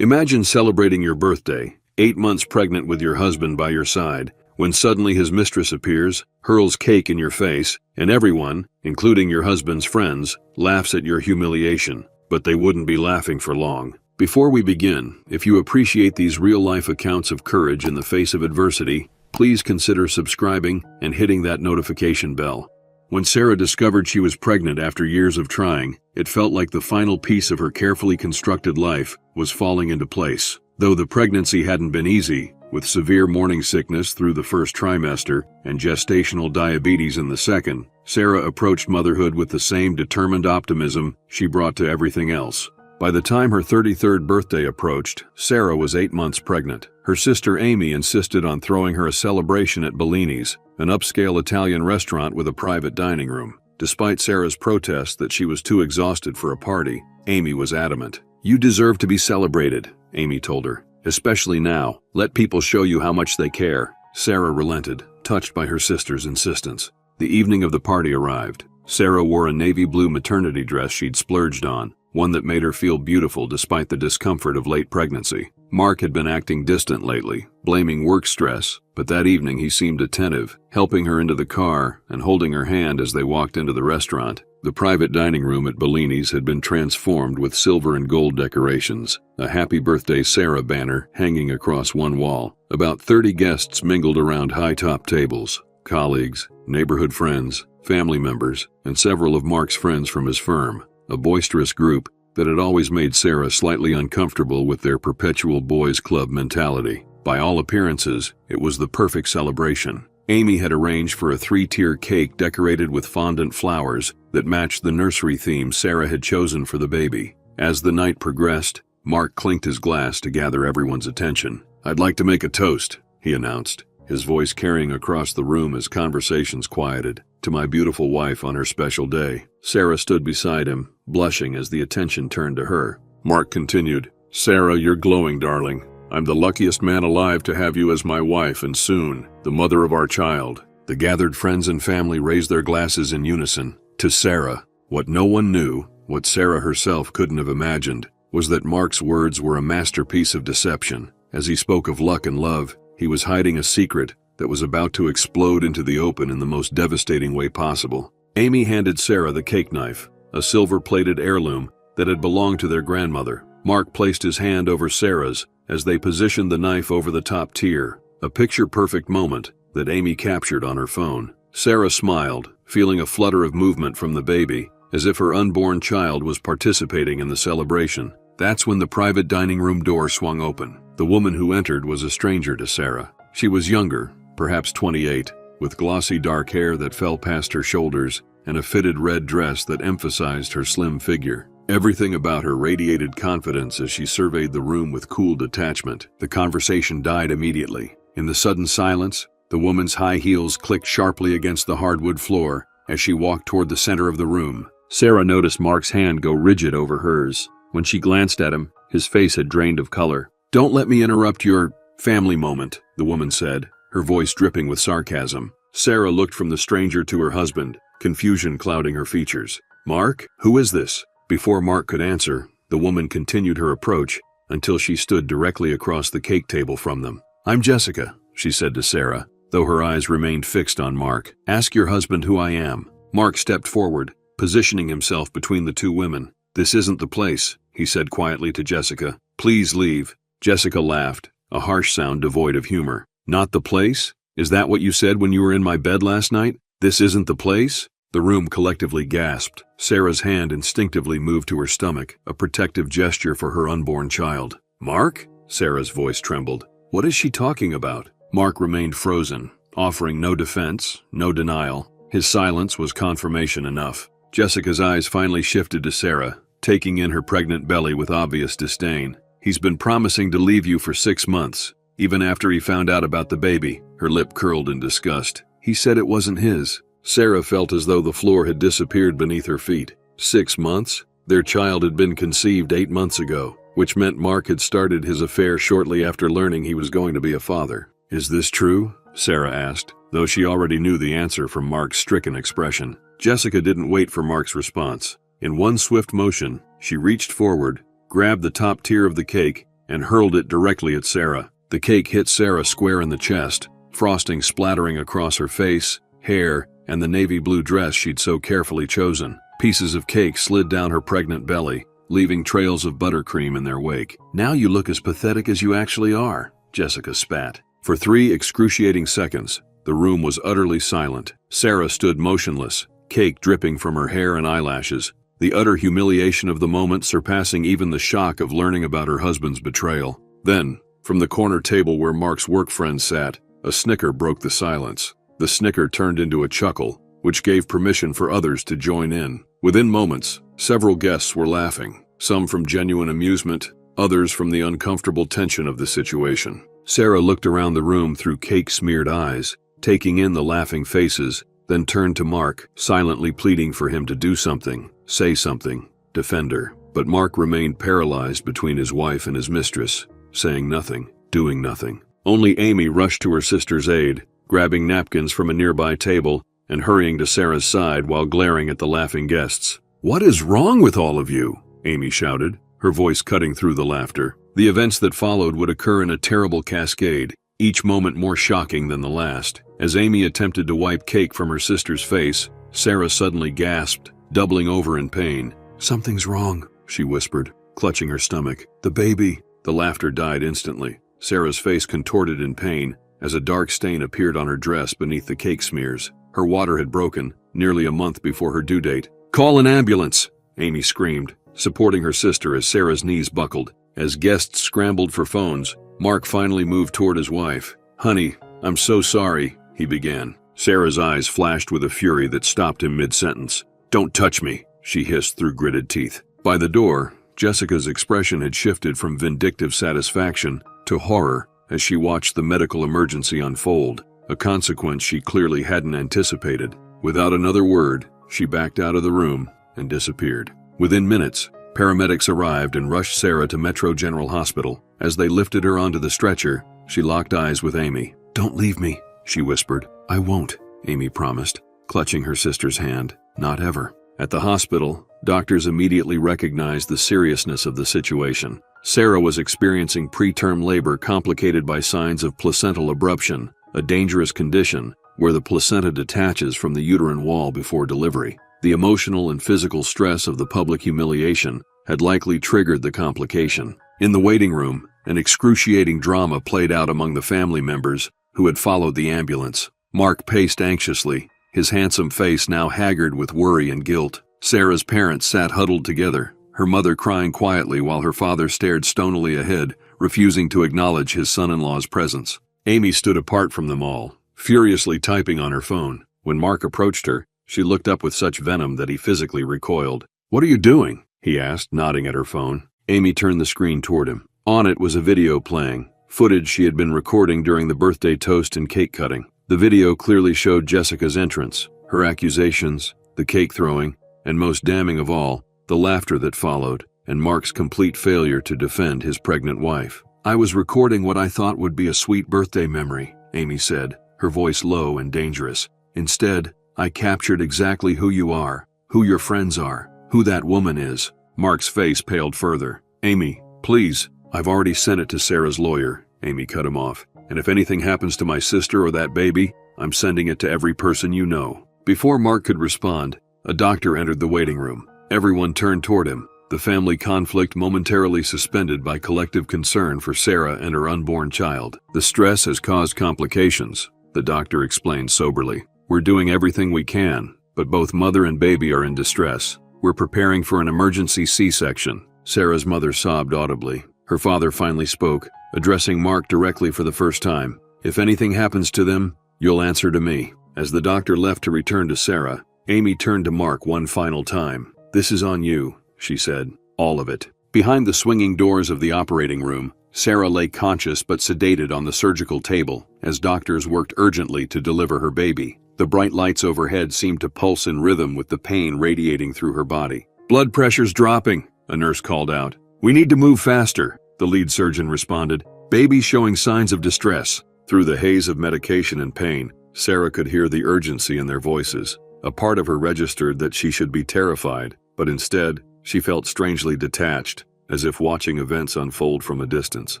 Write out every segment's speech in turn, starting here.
Imagine celebrating your birthday, 8 months pregnant with your husband by your side, when suddenly his mistress appears, hurls cake in your face, and everyone, including your husband's friends, laughs at your humiliation. But they wouldn't be laughing for long. Before we begin, if you appreciate these real-life accounts of courage in the face of adversity, please consider subscribing and hitting that notification bell. When Sarah discovered she was pregnant after years of trying, it felt like the final piece of her carefully constructed life was falling into place. Though the pregnancy hadn't been easy, with severe morning sickness through the first trimester and gestational diabetes in the second, Sarah approached motherhood with the same determined optimism she brought to everything else. By the time her 33rd birthday approached, Sarah was 8 months pregnant. Her sister Amy insisted on throwing her a celebration at Bellini's, an upscale Italian restaurant with a private dining room. Despite Sarah's protest that she was too exhausted for a party, Amy was adamant. "You deserve to be celebrated," Amy told her. "Especially now. Let people show you how much they care." Sarah relented, touched by her sister's insistence. The evening of the party arrived. Sarah wore a navy blue maternity dress she'd splurged on, one that made her feel beautiful despite the discomfort of late pregnancy. Mark had been acting distant lately, blaming work stress, but that evening he seemed attentive, helping her into the car and holding her hand as they walked into the restaurant. The private dining room at Bellini's had been transformed with silver and gold decorations, a Happy Birthday Sarah banner hanging across one wall. About 30 guests mingled around high-top tables, colleagues, neighborhood friends, family members, and several of Mark's friends from his firm. A boisterous group that had always made Sarah slightly uncomfortable with their perpetual boys' club mentality. By all appearances, it was the perfect celebration. Amy had arranged for a 3-tier cake decorated with fondant flowers that matched the nursery theme Sarah had chosen for the baby. As the night progressed, Mark clinked his glass to gather everyone's attention. "I'd like to make a toast," he announced, his voice carrying across the room as conversations quieted. "To my beautiful wife on her special day." Sarah stood beside him, blushing as the attention turned to her. Mark continued, "Sarah, you're glowing, darling. I'm the luckiest man alive to have you as my wife and soon, the mother of our child." The gathered friends and family raised their glasses in unison. To Sarah, what no one knew, what Sarah herself couldn't have imagined, was that Mark's words were a masterpiece of deception. As he spoke of luck and love, he was hiding a secret that was about to explode into the open in the most devastating way possible. Amy handed Sarah the cake knife, a silver-plated heirloom that had belonged to their grandmother. Mark placed his hand over Sarah's as they positioned the knife over the top tier, a picture-perfect moment that Amy captured on her phone. Sarah smiled, feeling a flutter of movement from the baby, as if her unborn child was participating in the celebration. That's when the private dining room door swung open. The woman who entered was a stranger to Sarah. She was younger, perhaps 28, with glossy dark hair that fell past her shoulders and a fitted red dress that emphasized her slim figure. Everything about her radiated confidence as she surveyed the room with cool detachment. The conversation died immediately. In the sudden silence, the woman's high heels clicked sharply against the hardwood floor as she walked toward the center of the room. Sarah noticed Mark's hand go rigid over hers. When she glanced at him, his face had drained of color. "Don't let me interrupt your family moment," the woman said, her voice dripping with sarcasm. Sarah looked from the stranger to her husband, confusion clouding her features. "Mark? Who is this?" Before Mark could answer, the woman continued her approach until she stood directly across the cake table from them. "I'm Jessica," she said to Sarah, though her eyes remained fixed on Mark. "Ask your husband who I am." Mark stepped forward, positioning himself between the two women. "This isn't the place," he said quietly to Jessica. "Please leave." Jessica laughed, a harsh sound devoid of humor. "Not the place? Is that what you said when you were in my bed last night? This isn't the place?" The room collectively gasped. Sarah's hand instinctively moved to her stomach, a protective gesture for her unborn child. "Mark?" Sarah's voice trembled. "What is she talking about?" Mark remained frozen, offering no defense, no denial. His silence was confirmation enough. Jessica's eyes finally shifted to Sarah, taking in her pregnant belly with obvious disdain. "He's been promising to leave you for 6 months, even after he found out about the baby." Her lip curled in disgust. "He said it wasn't his." Sarah felt as though the floor had disappeared beneath her feet. 6 months? Their child had been conceived 8 months ago, which meant Mark had started his affair shortly after learning he was going to be a father. "Is this true?" Sarah asked, though she already knew the answer from Mark's stricken expression. Jessica didn't wait for Mark's response. In one swift motion, she reached forward, grabbed the top tier of the cake, and hurled it directly at Sarah. The cake hit Sarah square in the chest, frosting splattering across her face, hair, and the navy blue dress she'd so carefully chosen. Pieces of cake slid down her pregnant belly, leaving trails of buttercream in their wake. "Now you look as pathetic as you actually are," Jessica spat. For 3 excruciating seconds, the room was utterly silent. Sarah stood motionless, cake dripping from her hair and eyelashes, the utter humiliation of the moment surpassing even the shock of learning about her husband's betrayal. Then, from the corner table where Mark's work friend sat, a snicker broke the silence. The snicker turned into a chuckle, which gave permission for others to join in. Within moments, several guests were laughing, some from genuine amusement, others from the uncomfortable tension of the situation. Sarah looked around the room through cake-smeared eyes, taking in the laughing faces, then turned to Mark, silently pleading for him to do something, say something, defend her. But Mark remained paralyzed between his wife and his mistress, saying nothing, doing nothing. Only Amy rushed to her sister's aid, grabbing napkins from a nearby table and hurrying to Sarah's side while glaring at the laughing guests. "What is wrong with all of you?" Amy shouted, her voice cutting through the laughter. The events that followed would occur in a terrible cascade, each moment more shocking than the last. As Amy attempted to wipe cake from her sister's face, Sarah suddenly gasped, doubling over in pain. "Something's wrong," she whispered, clutching her stomach. "The baby." The laughter died instantly. Sarah's face contorted in pain as a dark stain appeared on her dress beneath the cake smears. Her water had broken, nearly a month before her due date. "Call an ambulance!" Amy screamed, supporting her sister as Sarah's knees buckled. As guests scrambled for phones, Mark finally moved toward his wife. "Honey, I'm so sorry," he began. Sarah's eyes flashed with a fury that stopped him mid-sentence. "Don't touch me," she hissed through gritted teeth. By the door, Jessica's expression had shifted from vindictive satisfaction to horror as she watched the medical emergency unfold, a consequence she clearly hadn't anticipated. Without another word, she backed out of the room and disappeared. Within minutes, paramedics arrived and rushed Sarah to Metro General Hospital. As they lifted her onto the stretcher, she locked eyes with Amy. "Don't leave me," she whispered. "I won't," Amy promised, clutching her sister's hand. "Not ever." At the hospital, doctors immediately recognized the seriousness of the situation. Sarah was experiencing preterm labor complicated by signs of placental abruption, a dangerous condition where the placenta detaches from the uterine wall before delivery. The emotional and physical stress of the public humiliation had likely triggered the complication. In the waiting room, an excruciating drama played out among the family members who had followed the ambulance. Mark paced anxiously, his handsome face now haggard with worry and guilt. Sarah's parents sat huddled together, her mother crying quietly while her father stared stonily ahead, refusing to acknowledge his son-in-law's presence. Amy stood apart from them all, furiously typing on her phone. When Mark approached her, she looked up with such venom that he physically recoiled. "What are you doing?" he asked, nodding at her phone. Amy turned the screen toward him. On it was a video playing, footage she had been recording during the birthday toast and cake cutting. The video clearly showed Jessica's entrance, her accusations, the cake throwing, and most damning of all, the laughter that followed, and Mark's complete failure to defend his pregnant wife. "I was recording what I thought would be a sweet birthday memory," Amy said, her voice low and dangerous. "Instead, I captured exactly who you are, who your friends are, who that woman is." Mark's face paled further. "Amy, please, I've already sent it to Sarah's lawyer," Amy cut him off. "And if anything happens to my sister or that baby, I'm sending it to every person you know." Before Mark could respond, a doctor entered the waiting room. Everyone turned toward him, the family conflict momentarily suspended by collective concern for Sarah and her unborn child. "The stress has caused complications," the doctor explained soberly. "We're doing everything we can, but both mother and baby are in distress. We're preparing for an emergency C-section." Sarah's mother sobbed audibly. Her father finally spoke, addressing Mark directly for the first time. "If anything happens to them, you'll answer to me." As the doctor left to return to Sarah, Amy turned to Mark one final time. "This is on you," she said. "All of it." Behind the swinging doors of the operating room, Sarah lay conscious but sedated on the surgical table as doctors worked urgently to deliver her baby. The bright lights overhead seemed to pulse in rhythm with the pain radiating through her body. "Blood pressure's dropping," a nurse called out. "We need to move faster," the lead surgeon responded. "Baby showing signs of distress." Through the haze of medication and pain, Sarah could hear the urgency in their voices. A part of her registered that she should be terrified, but instead, she felt strangely detached, as if watching events unfold from a distance.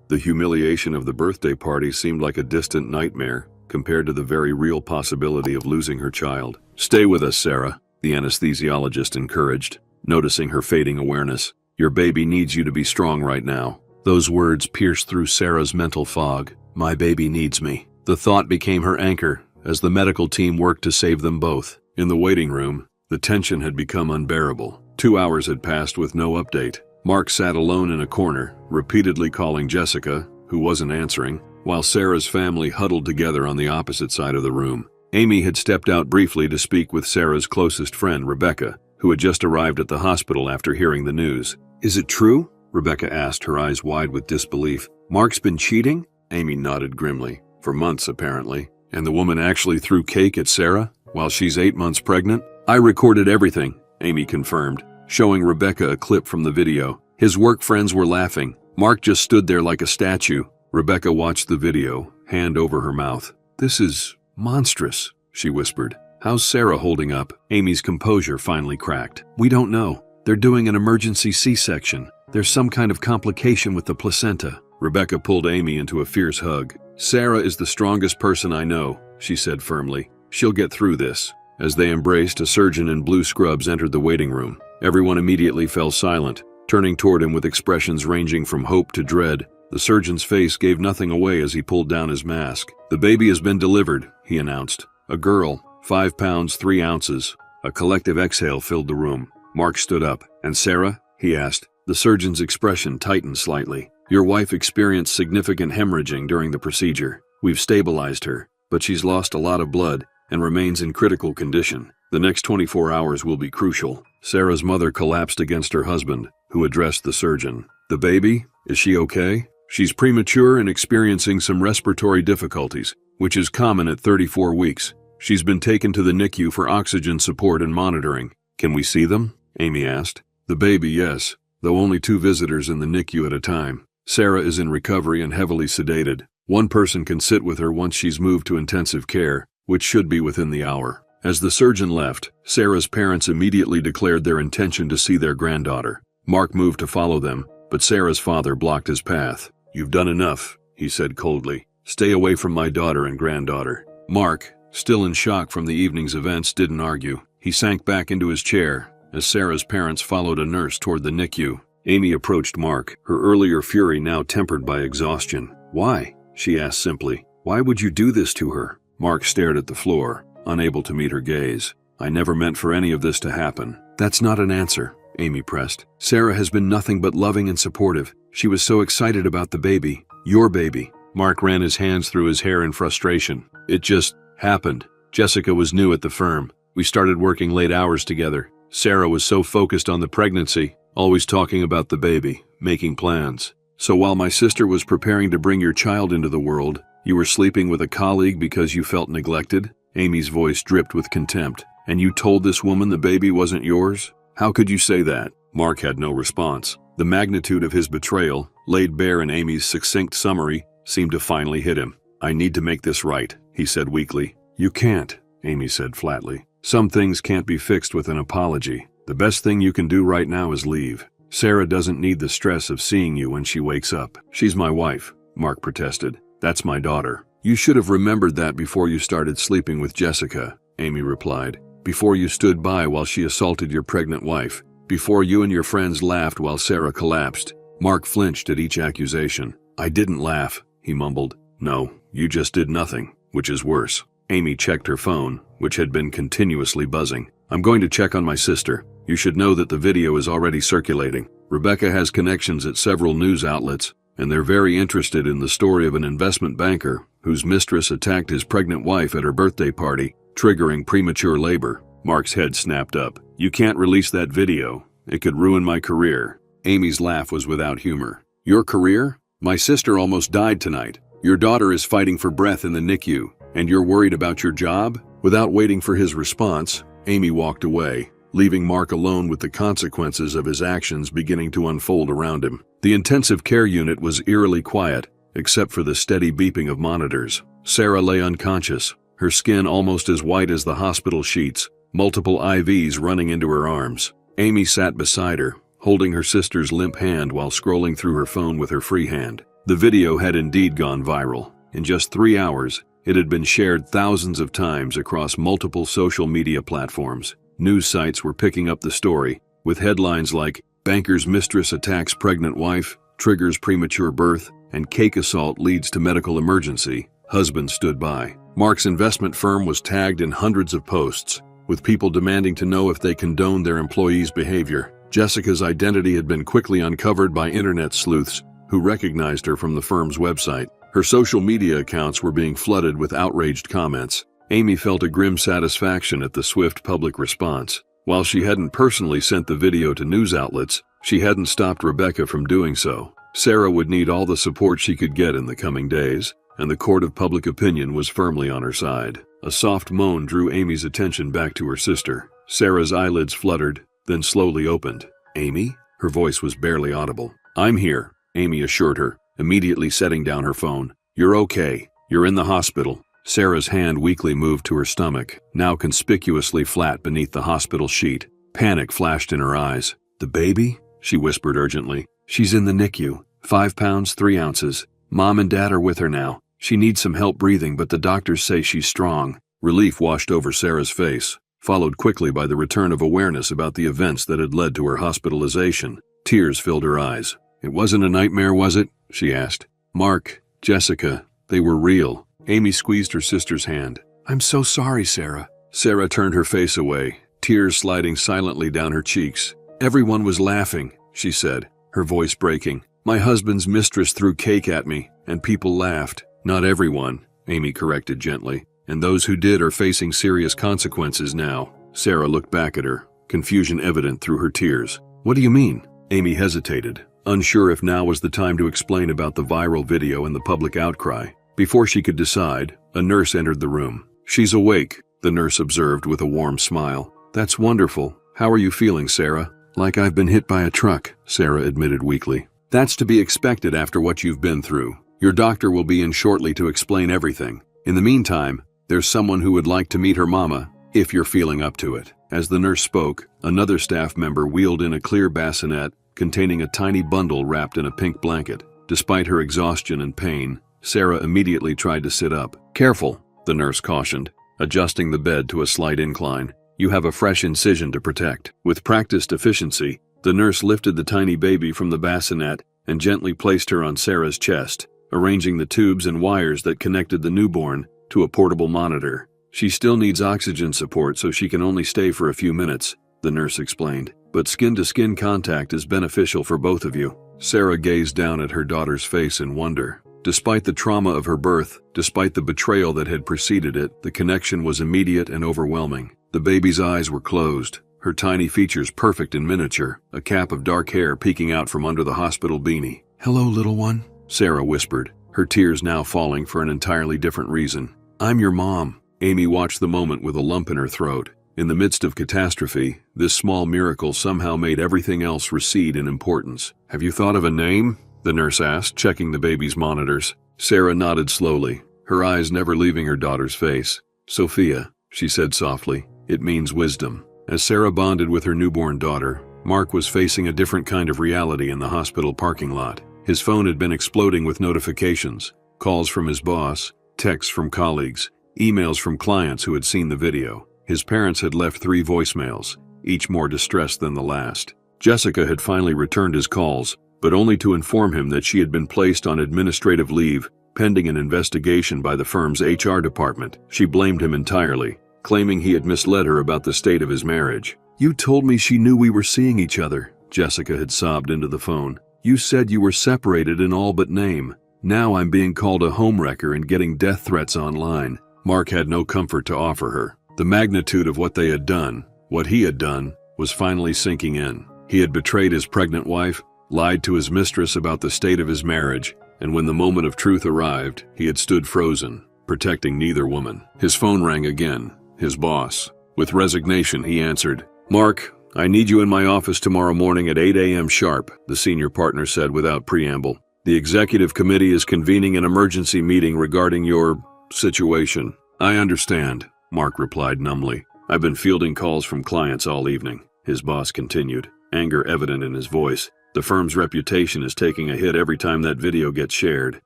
The humiliation of the birthday party seemed like a distant nightmare compared to the very real possibility of losing her child. "Stay with us, Sarah," the anesthesiologist encouraged, noticing her fading awareness. "Your baby needs you to be strong right now." Those words pierced through Sarah's mental fog. My baby needs me. The thought became her anchor as the medical team worked to save them both. In the waiting room, the tension had become unbearable. 2 hours had passed with no update. Mark sat alone in a corner, repeatedly calling Jessica, who wasn't answering, while Sarah's family huddled together on the opposite side of the room. Amy had stepped out briefly to speak with Sarah's closest friend, Rebecca, who had just arrived at the hospital after hearing the news. "Is it true?" Rebecca asked, her eyes wide with disbelief. "Mark's been cheating?" Amy nodded grimly. "For months, apparently. And the woman actually threw cake at Sarah while she's 8 months pregnant?" "I recorded everything," Amy confirmed, showing Rebecca a clip from the video. His work friends were laughing. Mark just stood there like a statue. Rebecca watched the video, hand over her mouth. "This is monstrous," she whispered. "How's Sarah holding up?" Amy's composure finally cracked. "We don't know. They're doing an emergency C-section. There's some kind of complication with the placenta." Rebecca pulled Amy into a fierce hug. "Sarah is the strongest person I know," she said firmly. "She'll get through this." As they embraced, a surgeon in blue scrubs entered the waiting room. Everyone immediately fell silent, turning toward him with expressions ranging from hope to dread. The surgeon's face gave nothing away as he pulled down his mask. "The baby has been delivered," he announced. "A girl, 5 pounds 3 ounces. A collective exhale filled the room. Mark stood up. "And Sarah?" he asked. The surgeon's expression tightened slightly. "Your wife experienced significant hemorrhaging during the procedure. We've stabilized her, but she's lost a lot of blood and remains in critical condition. The next 24 hours will be crucial." Sarah's mother collapsed against her husband, who addressed the surgeon. "The baby? Is she okay?" "She's premature and experiencing some respiratory difficulties, which is common at 34 weeks. She's been taken to the NICU for oxygen support and monitoring." "Can we see them?" Amy asked. "The baby, yes, though only 2 visitors in the NICU at a time. Sarah is in recovery and heavily sedated. One person can sit with her once she's moved to intensive care, which should be within the hour." As the surgeon left, Sarah's parents immediately declared their intention to see their granddaughter. Mark moved to follow them, but Sarah's father blocked his path. "You've done enough," he said coldly. "Stay away from my daughter and granddaughter." Mark, still in shock from the evening's events, didn't argue. He sank back into his chair as Sarah's parents followed a nurse toward the NICU. Amy approached Mark, her earlier fury now tempered by exhaustion. "Why?" she asked simply. "Why would you do this to her?" Mark stared at the floor, unable to meet her gaze. "I never meant for any of this to happen." "That's not an answer," Amy pressed. "Sarah has been nothing but loving and supportive. She was so excited about the baby. Your baby." Mark ran his hands through his hair in frustration. "It just happened. Jessica was new at the firm. We started working late hours together. Sarah was so focused on the pregnancy, always talking about the baby, making plans. So while my sister was preparing to bring your child into the world, you were sleeping with a colleague because you felt neglected?" Amy's voice dripped with contempt. "And you told this woman the baby wasn't yours? How could you say that?" Mark had no response. The magnitude of his betrayal, laid bare in Amy's succinct summary, seemed to finally hit him. "I need to make this right," he said weakly. "You can't," Amy said flatly. "Some things can't be fixed with an apology. The best thing you can do right now is leave. Sarah doesn't need the stress of seeing you when she wakes up." "She's my wife," Mark protested. "That's my daughter." "You should have remembered that before you started sleeping with Jessica," Amy replied. "Before you stood by while she assaulted your pregnant wife. Before you and your friends laughed while Sarah collapsed." Mark flinched at each accusation. "I didn't laugh," he mumbled. "No, you just did nothing, which is worse." Amy checked her phone, which had been continuously buzzing. "I'm going to check on my sister. You should know that the video is already circulating. Rebecca has connections at several news outlets, and they're very interested in the story of an investment banker whose mistress attacked his pregnant wife at her birthday party, triggering premature labor." Mark's head snapped up. "You can't release that video. It could ruin my career." Amy's laugh was without humor. "Your career? My sister almost died tonight. Your daughter is fighting for breath in the NICU, and you're worried about your job?" Without waiting for his response, Amy walked away, leaving Mark alone with the consequences of his actions beginning to unfold around him. The intensive care unit was eerily quiet, except for the steady beeping of monitors. Sarah lay unconscious, her skin almost as white as the hospital sheets, multiple IVs running into her arms. Amy sat beside her, holding her sister's limp hand while scrolling through her phone with her free hand. The video had indeed gone viral. In just 3 hours, it had been shared thousands of times across multiple social media platforms. News sites were picking up the story, with headlines like, "Banker's mistress attacks pregnant wife, triggers premature birth, and cake assault leads to medical emergency. Husband stood by." Mark's investment firm was tagged in hundreds of posts, with people demanding to know if they condoned their employees' behavior. Jessica's identity had been quickly uncovered by internet sleuths who recognized her from the firm's website. Her social media accounts were being flooded with outraged comments. Amy felt a grim satisfaction at the swift public response. While she hadn't personally sent the video to news outlets, she hadn't stopped Rebecca from doing so. Sarah would need all the support she could get in the coming days, and the court of public opinion was firmly on her side. A soft moan drew Amy's attention back to her sister. Sarah's eyelids fluttered, then slowly opened. "Amy?" Her voice was barely audible. "I'm here," Amy assured her, immediately setting down her phone. "You're okay. You're in the hospital." Sarah's hand weakly moved to her stomach, now conspicuously flat beneath the hospital sheet. Panic flashed in her eyes. "The baby?" she whispered urgently. "She's in the NICU. 5 pounds, 3 ounces. Mom and Dad are with her now. She needs some help breathing, but the doctors say she's strong." Relief washed over Sarah's face, followed quickly by the return of awareness about the events that had led to her hospitalization. Tears filled her eyes. "It wasn't a nightmare, was it?" she asked. "Mark, Jessica, they were real." Amy squeezed her sister's hand. "I'm so sorry, Sarah." Sarah turned her face away, tears sliding silently down her cheeks. "Everyone was laughing," she said, her voice breaking. "My husband's mistress threw cake at me, and people laughed." "Not everyone," Amy corrected gently. "And those who did are facing serious consequences now." Sarah looked back at her, confusion evident through her tears. "What do you mean?" Amy hesitated, unsure if now was the time to explain about the viral video and the public outcry. Before she could decide, a nurse entered the room. "She's awake," the nurse observed with a warm smile. "That's wonderful. How are you feeling, Sarah?" "Like I've been hit by a truck," Sarah admitted weakly. "That's to be expected after what you've been through. Your doctor will be in shortly to explain everything. In the meantime, there's someone who would like to meet her mama, if you're feeling up to it." As the nurse spoke, another staff member wheeled in a clear bassinet containing a tiny bundle wrapped in a pink blanket. Despite her exhaustion and pain, Sarah immediately tried to sit up. "Careful," the nurse cautioned, adjusting the bed to a slight incline. "You have a fresh incision to protect." With practiced efficiency, the nurse lifted the tiny baby from the bassinet and gently placed her on Sarah's chest, arranging the tubes and wires that connected the newborn to a portable monitor. "She still needs oxygen support, so she can only stay for a few minutes," the nurse explained. "But skin-to-skin contact is beneficial for both of you." Sarah gazed down at her daughter's face in wonder. Despite the trauma of her birth, despite the betrayal that had preceded it, the connection was immediate and overwhelming. The baby's eyes were closed, her tiny features perfect in miniature, a cap of dark hair peeking out from under the hospital beanie. "Hello, little one," Sarah whispered, her tears now falling for an entirely different reason. "I'm your mom." Amy watched the moment with a lump in her throat. In the midst of catastrophe, this small miracle somehow made everything else recede in importance. "Have you thought of a name?" the nurse asked, checking the baby's monitors. Sarah nodded slowly, her eyes never leaving her daughter's face. "Sophia," she said softly. "It means wisdom." As Sarah bonded with her newborn daughter, Mark was facing a different kind of reality in the hospital parking lot. His phone had been exploding with notifications, calls from his boss, texts from colleagues, emails from clients who had seen the video. His parents had left 3 voicemails, each more distressed than the last. Jessica had finally returned his calls, but only to inform him that she had been placed on administrative leave, pending an investigation by the firm's HR department. She blamed him entirely, claiming he had misled her about the state of his marriage. "You told me she knew we were seeing each other," Jessica had sobbed into the phone. "You said you were separated in all but name. Now I'm being called a homewrecker and getting death threats online." Mark had no comfort to offer her. The magnitude of what they had done, what he had done, was finally sinking in. He had betrayed his pregnant wife, lied to his mistress about the state of his marriage, and when the moment of truth arrived, he had stood frozen, protecting neither woman. His phone rang again, his boss. With resignation, he answered. "Mark, I need you in my office tomorrow morning at 8 a.m. sharp," the senior partner said without preamble. "The executive committee is convening an emergency meeting regarding your situation." "I understand," Mark replied numbly. "I've been fielding calls from clients all evening," his boss continued. anger evident in his voice. "The firm's reputation is taking a hit every time that video gets shared."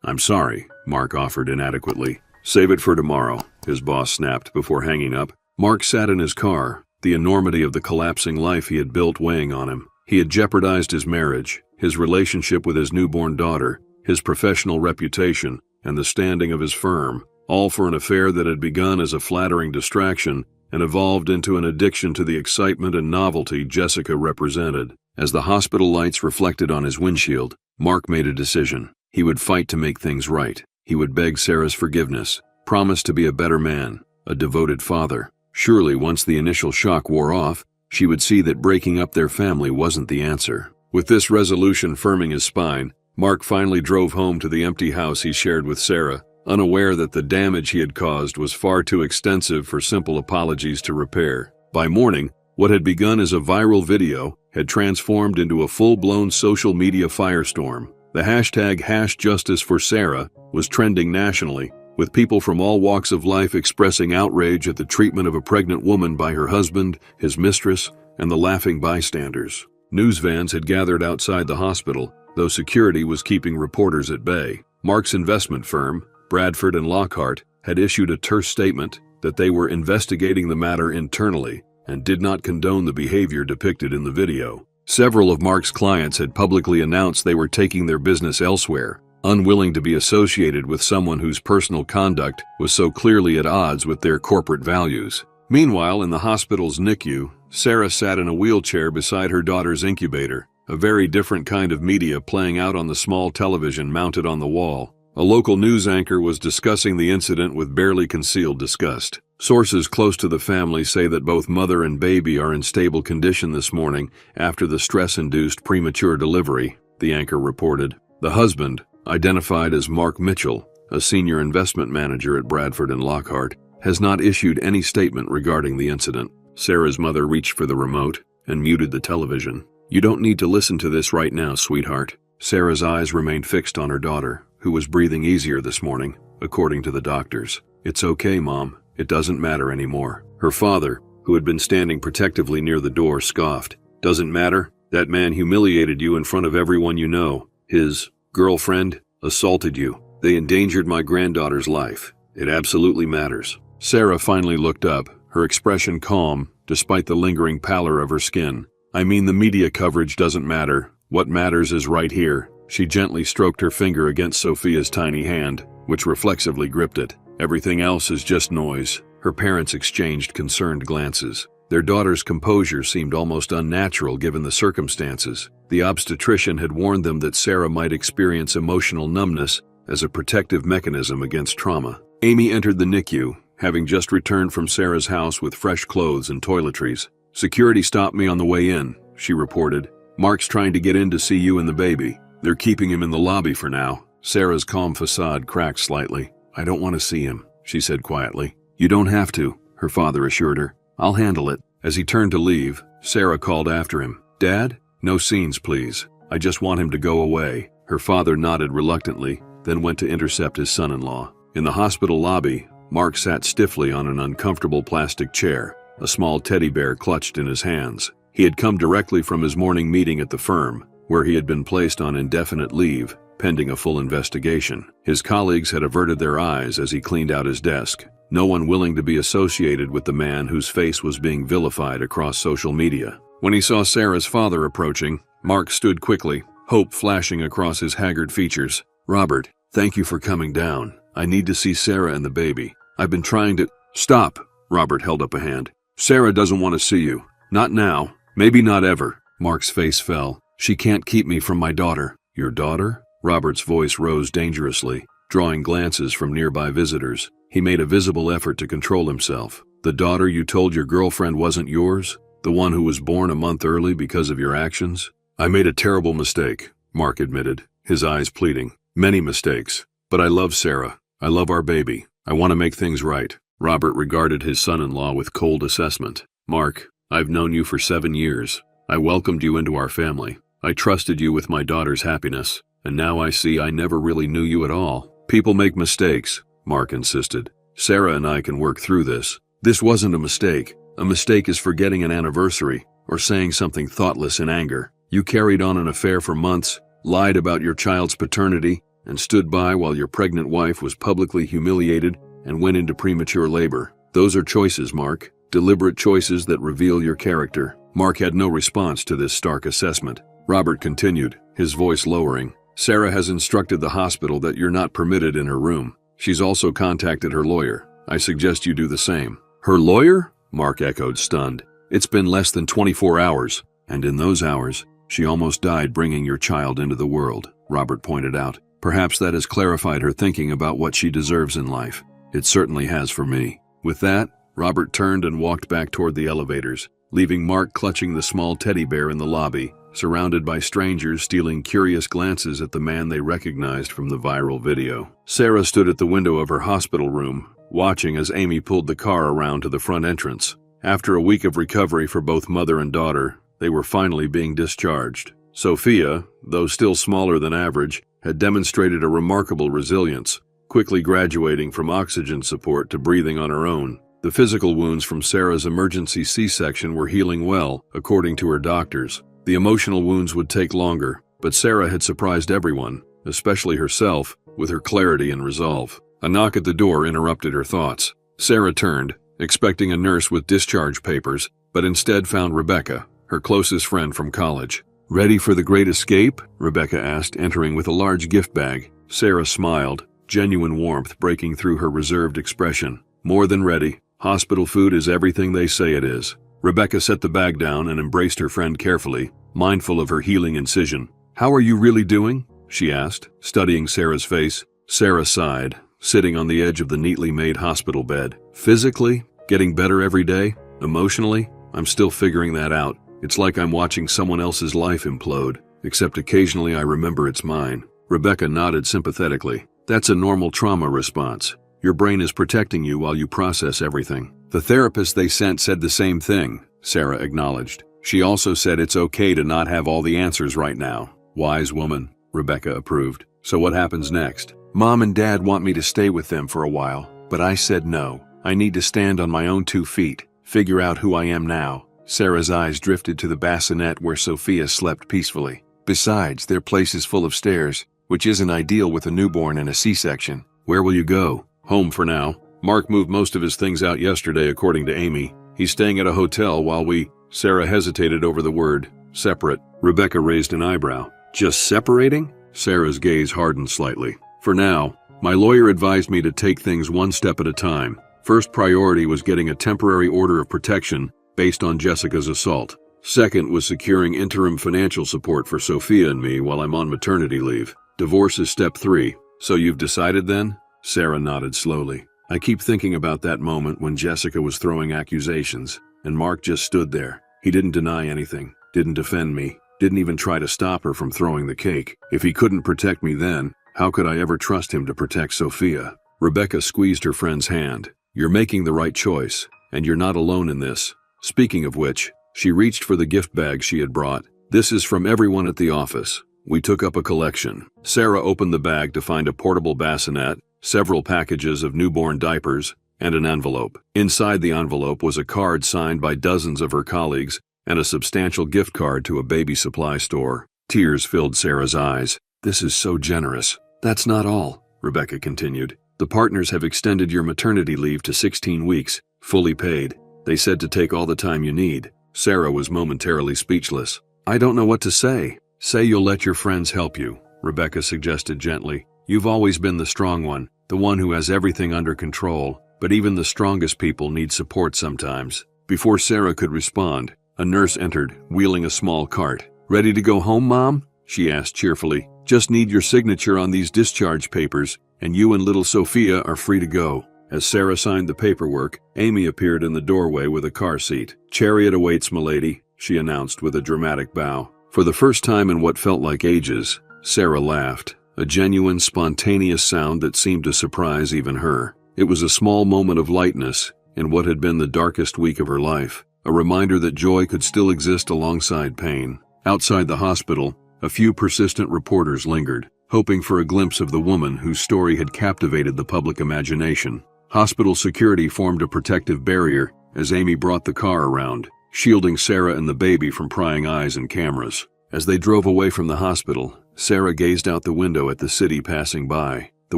"I'm sorry," Mark offered inadequately. "Save it for tomorrow," his boss snapped before hanging up. Mark sat in his car, the enormity of the collapsing life he had built weighing on him. He had jeopardized his marriage, his relationship with his newborn daughter, his professional reputation, and the standing of his firm, all for an affair that had begun as a flattering distraction and evolved into an addiction to the excitement and novelty Jessica represented. As the hospital lights reflected on his windshield, Mark made a decision. He would fight to make things right. He would beg Sarah's forgiveness, promise to be a better man, a devoted father. Surely, once the initial shock wore off, she would see that breaking up their family wasn't the answer. With this resolution firming his spine, Mark finally drove home to the empty house he shared with Sarah, unaware that the damage he had caused was far too extensive for simple apologies to repair. By morning, what had begun as a viral video had transformed into a full-blown social media firestorm. The hashtag #JusticeForSarah was trending nationally, with people from all walks of life expressing outrage at the treatment of a pregnant woman by her husband, his mistress, and the laughing bystanders. News vans had gathered outside the hospital, though security was keeping reporters at bay. Mark's investment firm, Bradford and Lockhart, had issued a terse statement that they were investigating the matter internally and did not condone the behavior depicted in the video. Several of Mark's clients had publicly announced they were taking their business elsewhere, unwilling to be associated with someone whose personal conduct was so clearly at odds with their corporate values. Meanwhile, in the hospital's NICU, Sarah sat in a wheelchair beside her daughter's incubator, a very different kind of media playing out on the small television mounted on the wall. A local news anchor was discussing the incident with barely concealed disgust. Sources close to the family say that both mother and baby are in stable condition this morning after the stress-induced premature delivery, the anchor reported. The husband, identified as Mark Mitchell, a senior investment manager at Bradford and Lockhart, has not issued any statement regarding the incident. Sarah's mother reached for the remote and muted the television. "You don't need to listen to this right now, sweetheart." Sarah's eyes remained fixed on her daughter, who was breathing easier this morning, according to the doctors. "It's okay, Mom. It doesn't matter anymore." Her father, who had been standing protectively near the door, scoffed. "Doesn't matter? That man humiliated you in front of everyone you know. His girlfriend assaulted you. They endangered my granddaughter's life. It absolutely matters." Sarah finally looked up, her expression calm, despite the lingering pallor of her skin. "I mean, the media coverage doesn't matter. What matters is right here." She gently stroked her finger against Sophia's tiny hand, which reflexively gripped it. "Everything else is just noise." Her parents exchanged concerned glances. Their daughter's composure seemed almost unnatural given the circumstances. The obstetrician had warned them that Sarah might experience emotional numbness as a protective mechanism against trauma. Amy entered the NICU, having just returned from Sarah's house with fresh clothes and toiletries. "Security stopped me on the way in," she reported. "Mark's trying to get in to see you and the baby. They're keeping him in the lobby for now." Sarah's calm facade cracked slightly. "I don't want to see him," she said quietly. "You don't have to," her father assured her. "I'll handle it." As he turned to leave, Sarah called after him. "Dad? No scenes, please. I just want him to go away." Her father nodded reluctantly, then went to intercept his son-in-law. In the hospital lobby, Mark sat stiffly on an uncomfortable plastic chair, a small teddy bear clutched in his hands. He had come directly from his morning meeting at the firm, where he had been placed on indefinite leave, pending a full investigation. His colleagues had averted their eyes as he cleaned out his desk, no one willing to be associated with the man whose face was being vilified across social media. When he saw Sarah's father approaching, Mark stood quickly, hope flashing across his haggard features. "Robert, thank you for coming down. I need to see Sarah and the baby. I've been trying to—" "Stop!" Robert held up a hand. "Sarah doesn't want to see you. Not now. Maybe not ever." Mark's face fell. "She can't keep me from my daughter." "Your daughter?" Robert's voice rose dangerously, drawing glances from nearby visitors. He made a visible effort to control himself. "The daughter you told your girlfriend wasn't yours? The one who was born a month early because of your actions?" "I made a terrible mistake," Mark admitted, his eyes pleading. "Many mistakes. But I love Sarah. I love our baby. I want to make things right." Robert regarded his son-in-law with cold assessment. "Mark, I've known you for 7 years. I welcomed you into our family. I trusted you with my daughter's happiness. And now I see I never really knew you at all." "People make mistakes," Mark insisted. "Sarah and I can work through this." "This wasn't a mistake. A mistake is forgetting an anniversary," or saying something thoughtless in anger. You carried on an affair for months, lied about your child's paternity, and stood by while your pregnant wife was publicly humiliated and went into premature labor. Those are choices, Mark. Deliberate choices that reveal your character. Mark had no response to this stark assessment. Robert continued, his voice lowering. Sarah has instructed the hospital that you're not permitted in her room. She's also contacted her lawyer. I suggest you do the same. Her lawyer? Mark echoed, stunned. It's been less than 24 hours, and in those hours, she almost died bringing your child into the world, Robert pointed out. Perhaps that has clarified her thinking about what she deserves in life. It certainly has for me. With that, Robert turned and walked back toward the elevators, leaving Mark clutching the small teddy bear in the lobby, surrounded by strangers stealing curious glances at the man they recognized from the viral video. Sarah stood at the window of her hospital room, watching as Amy pulled the car around to the front entrance. After a week of recovery for both mother and daughter, they were finally being discharged. Sophia, though still smaller than average, had demonstrated a remarkable resilience, quickly graduating from oxygen support to breathing on her own. The physical wounds from Sarah's emergency C-section were healing well, according to her doctors. The emotional wounds would take longer, but Sarah had surprised everyone, especially herself, with her clarity and resolve. A knock at the door interrupted her thoughts. Sarah turned, expecting a nurse with discharge papers, but instead found Rebecca, her closest friend from college. "Ready for the great escape?" Rebecca asked, entering with a large gift bag. Sarah smiled, genuine warmth breaking through her reserved expression. "More than ready. Hospital food is everything they say it is." Rebecca set the bag down and embraced her friend carefully, mindful of her healing incision. "How are you really doing?" she asked, studying Sarah's face. Sarah sighed, sitting on the edge of the neatly made hospital bed. "Physically, getting better every day. Emotionally, I'm still figuring that out. It's like I'm watching someone else's life implode, except occasionally I remember it's mine." Rebecca nodded sympathetically. "That's a normal trauma response. Your brain is protecting you while you process everything." "The therapist they sent said the same thing," Sarah acknowledged. "She also said it's okay to not have all the answers right now." "Wise woman," Rebecca approved. "So what happens next?" "Mom and Dad want me to stay with them for a while, but I said no. I need to stand on my own 2 feet, figure out who I am now." Sarah's eyes drifted to the bassinet where Sophia slept peacefully. "Besides, their place is full of stairs, which isn't ideal with a newborn and a C-section." "Where will you go?" "Home for now. Mark moved most of his things out yesterday, according to Amy. He's staying at a hotel while we—" Sarah hesitated over the word separate. Rebecca raised an eyebrow. "Just separating?" Sarah's gaze hardened slightly. "For now. My lawyer advised me to take things one step at a time. First priority was getting a temporary order of protection based on Jessica's assault. Second was securing interim financial support for Sophia and me while I'm on maternity leave. Divorce is step 3. So you've decided then?" Sarah nodded slowly. "I keep thinking about that moment when Jessica was throwing accusations, and Mark just stood there. He didn't deny anything, didn't defend me, didn't even try to stop her from throwing the cake. If he couldn't protect me then, how could I ever trust him to protect Sophia?" Rebecca squeezed her friend's hand. "You're making the right choice, and you're not alone in this. Speaking of which," she reached for the gift bag she had brought. "This is from everyone at the office. We took up a collection." Sarah opened the bag to find a portable bassinet, several packages of newborn diapers, and an envelope. Inside the envelope was a card signed by dozens of her colleagues and a substantial gift card to a baby supply store. Tears filled Sarah's eyes. "This is so generous." "That's not all," Rebecca continued. "The partners have extended your maternity leave to 16 weeks, fully paid. They said to take all the time you need." Sarah was momentarily speechless. "I don't know what to say." "Say you'll let your friends help you," Rebecca suggested gently. "You've always been the strong one, the one who has everything under control, but even the strongest people need support sometimes." Before Sarah could respond, a nurse entered, wheeling a small cart. "Ready to go home, Mom?" she asked cheerfully. "Just need your signature on these discharge papers, and you and little Sophia are free to go." As Sarah signed the paperwork, Amy appeared in the doorway with a car seat. "Chariot awaits, milady," she announced with a dramatic bow. For the first time in what felt like ages, Sarah laughed, a genuine, spontaneous sound that seemed to surprise even her. It was a small moment of lightness in what had been the darkest week of her life, a reminder that joy could still exist alongside pain. Outside the hospital, a few persistent reporters lingered, hoping for a glimpse of the woman whose story had captivated the public imagination. Hospital security formed a protective barrier as Amy brought the car around, shielding Sarah and the baby from prying eyes and cameras. As they drove away from the hospital, Sarah gazed out the window at the city passing by. The